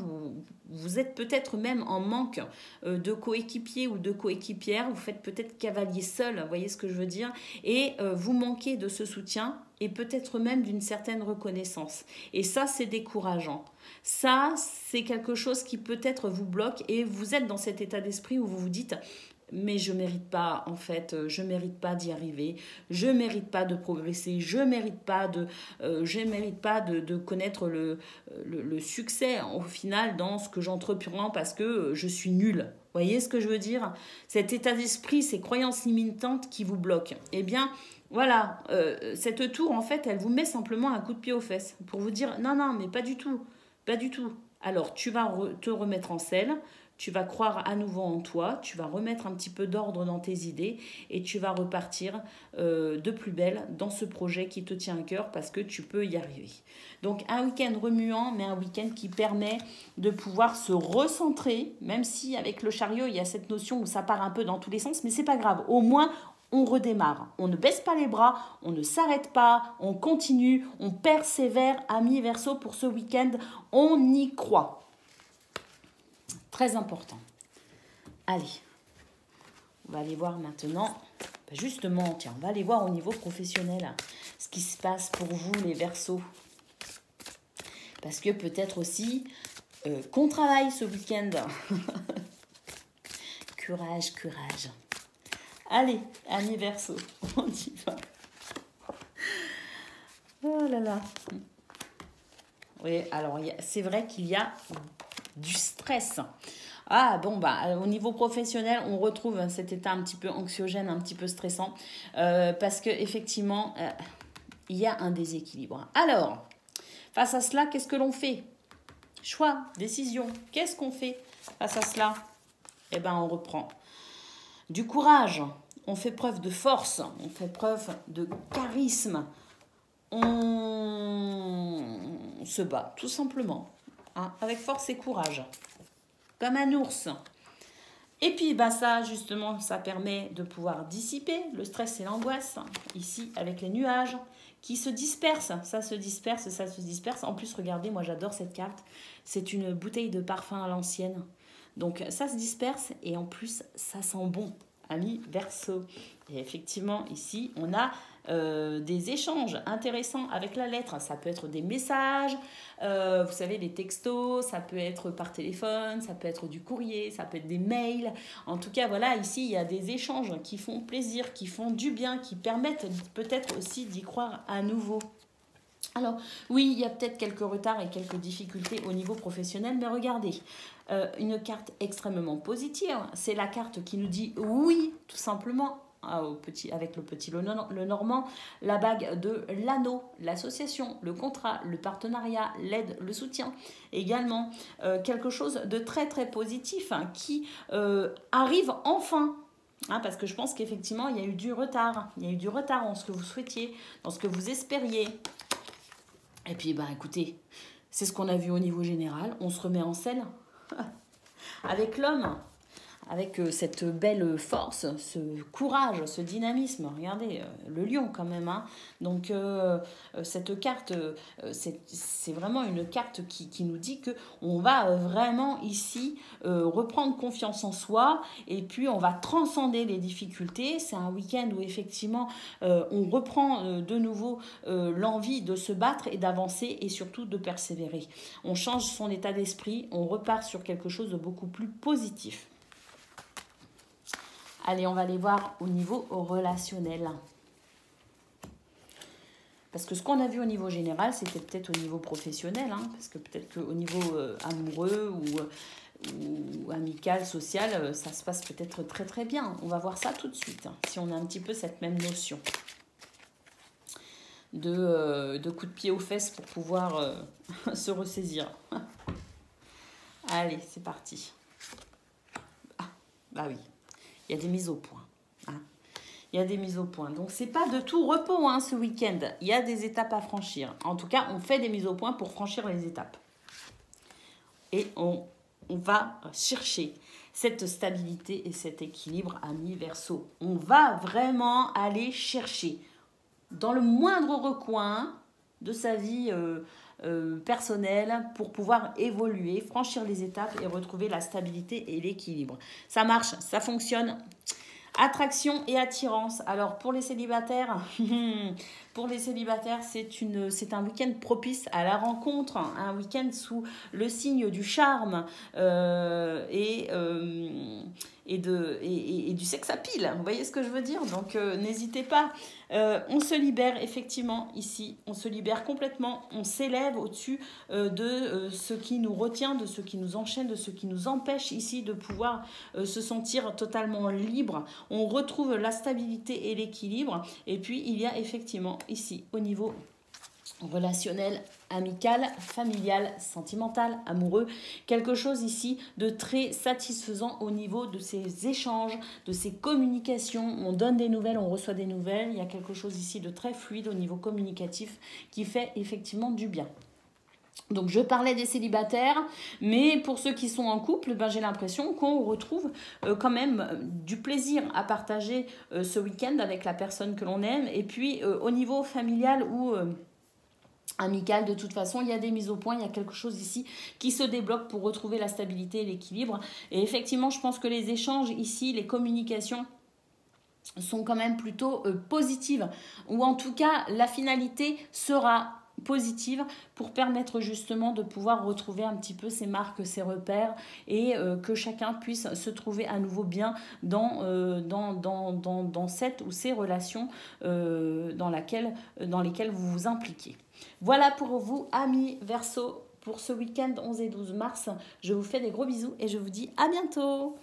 vous êtes peut-être même en manque de coéquipiers ou de coéquipières, vous faites peut-être cavalier seul, vous voyez ce que je veux dire, et vous manquez de ce soutien et peut-être même d'une certaine reconnaissance. Et ça, c'est décourageant. Ça, c'est quelque chose qui peut-être vous bloque et vous êtes dans cet état d'esprit où vous vous dites mais je mérite pas, en fait, je mérite pas d'y arriver, je mérite pas de progresser, je mérite pas de connaître le succès au final dans ce que j'entreprends parce que je suis nulle. Vous voyez ce que je veux dire? Cet état d'esprit, ces croyances limitantes qui vous bloquent. Eh bien, voilà, cette tour, en fait, elle vous met simplement un coup de pied aux fesses pour vous dire non, non, mais pas du tout, pas du tout. Alors, tu vas te remettre en selle, tu vas croire à nouveau en toi, tu vas remettre un petit peu d'ordre dans tes idées et tu vas repartir de plus belle dans ce projet qui te tient à cœur parce que tu peux y arriver. Donc un week-end remuant, mais un week-end qui permet de pouvoir se recentrer, même si avec le chariot, il y a cette notion où ça part un peu dans tous les sens, mais c'est pas grave. Au moins, on redémarre. On ne baisse pas les bras, on ne s'arrête pas, on continue, on persévère, amis Verseau, pour ce week-end. On y croit. Très important. Allez, on va aller voir maintenant, justement, tiens, on va aller voir au niveau professionnel ce qui se passe pour vous les Verseaux. Parce que peut-être aussi qu'on travaille ce week-end. Courage, courage. Allez, amis Verseaux, on y va. Oh là là. Oui, alors c'est vrai qu'il y a du stress. Ah bon, bah au niveau professionnel, on retrouve cet état un petit peu anxiogène, un petit peu stressant, parce que effectivement, il y a un déséquilibre. Alors, face à cela, qu'est-ce que l'on fait? Choix, décision. Qu'est-ce qu'on fait face à cela? Eh ben, on reprend du courage. On fait preuve de force. On fait preuve de charisme. On se bat, tout simplement. Hein, avec force et courage. Comme un ours. Et puis, bah, ça, justement, ça permet de pouvoir dissiper le stress et l'angoisse. Ici, avec les nuages qui se dispersent. Ça se disperse, ça se disperse. En plus, regardez, moi, j'adore cette carte. C'est une bouteille de parfum à l'ancienne. Donc, ça se disperse et en plus, ça sent bon. Amis Verseau. Et effectivement, ici, on a des échanges intéressants avec la lettre. Ça peut être des messages, vous savez, des textos, ça peut être par téléphone, ça peut être du courrier, ça peut être des mails. En tout cas, voilà, ici, il y a des échanges qui font plaisir, qui font du bien, qui permettent peut-être aussi d'y croire à nouveau. Alors, oui, il y a peut-être quelques retards et quelques difficultés au niveau professionnel, mais regardez, une carte extrêmement positive, c'est la carte qui nous dit oui, tout simplement, avec le petit le normand, la bague de l'anneau, l'association, le contrat, le partenariat, l'aide, le soutien. Également, quelque chose de très très positif qui arrive enfin. Hein, parce que je pense qu'effectivement, il y a eu du retard. Il y a eu du retard dans ce que vous souhaitiez, dans ce que vous espériez. Et puis, bah, écoutez, c'est ce qu'on a vu au niveau général. On se remet en scène avec l'homme, avec cette belle force, ce courage, ce dynamisme. Regardez, le lion quand même. Hein. Donc, cette carte, c'est vraiment une carte qui nous dit qu'on va vraiment ici reprendre confiance en soi et puis on va transcender les difficultés. C'est un week-end où effectivement, on reprend de nouveau l'envie de se battre et d'avancer et surtout de persévérer. On change son état d'esprit, on repart sur quelque chose de beaucoup plus positif. Allez, on va aller voir au niveau relationnel. Parce que ce qu'on a vu au niveau général, c'était peut-être au niveau professionnel. Hein, parce que peut-être qu'au niveau amoureux ou amical, social, ça se passe peut-être très très bien. On va voir ça tout de suite. Hein, si on a un petit peu cette même notion de coup de pied aux fesses pour pouvoir se ressaisir. Allez, c'est parti. Ah, bah oui. Il y a des mises au point. Hein. Il y a des mises au point. Donc, ce n'est pas de tout repos hein, ce week-end. Il y a des étapes à franchir. En tout cas, on fait des mises au point pour franchir les étapes. Et on va chercher cette stabilité et cet équilibre amis Verseau. On va vraiment aller chercher dans le moindre recoin de sa vie personnelle pour pouvoir évoluer, franchir les étapes et retrouver la stabilité et l'équilibre. Ça marche, ça fonctionne. Attraction et attirance. Alors pour les célibataires, c'est un week-end propice à la rencontre, un week-end sous le signe du charme et et du sexe à pile. Vous voyez ce que je veux dire? Donc n'hésitez pas. On se libère effectivement ici, on se libère complètement, on s'élève au-dessus de ce qui nous retient, de ce qui nous enchaîne, de ce qui nous empêche ici de pouvoir se sentir totalement libre. On retrouve la stabilité et l'équilibre. Et puis il y a effectivement ici au niveau relationnel, amical, familial, sentimental, amoureux, quelque chose ici de très satisfaisant au niveau de ces échanges, de ces communications. On donne des nouvelles, on reçoit des nouvelles. Il y a quelque chose ici de très fluide au niveau communicatif qui fait effectivement du bien. Donc je parlais des célibataires, mais pour ceux qui sont en couple, ben, j'ai l'impression qu'on retrouve quand même du plaisir à partager ce week-end avec la personne que l'on aime. Et puis au niveau familial ou amical, de toute façon, il y a des mises au point, il y a quelque chose ici qui se débloque pour retrouver la stabilité et l'équilibre. Et effectivement, je pense que les échanges ici, les communications sont quand même plutôt positives. Ou en tout cas, la finalité sera positive pour permettre justement de pouvoir retrouver un petit peu ses marques, ses repères et que chacun puisse se trouver à nouveau bien dans cette ou ces relations dans lesquelles vous vous impliquez. Voilà pour vous, amis Verseau, pour ce week-end 11 et 12 mars. Je vous fais des gros bisous et je vous dis à bientôt.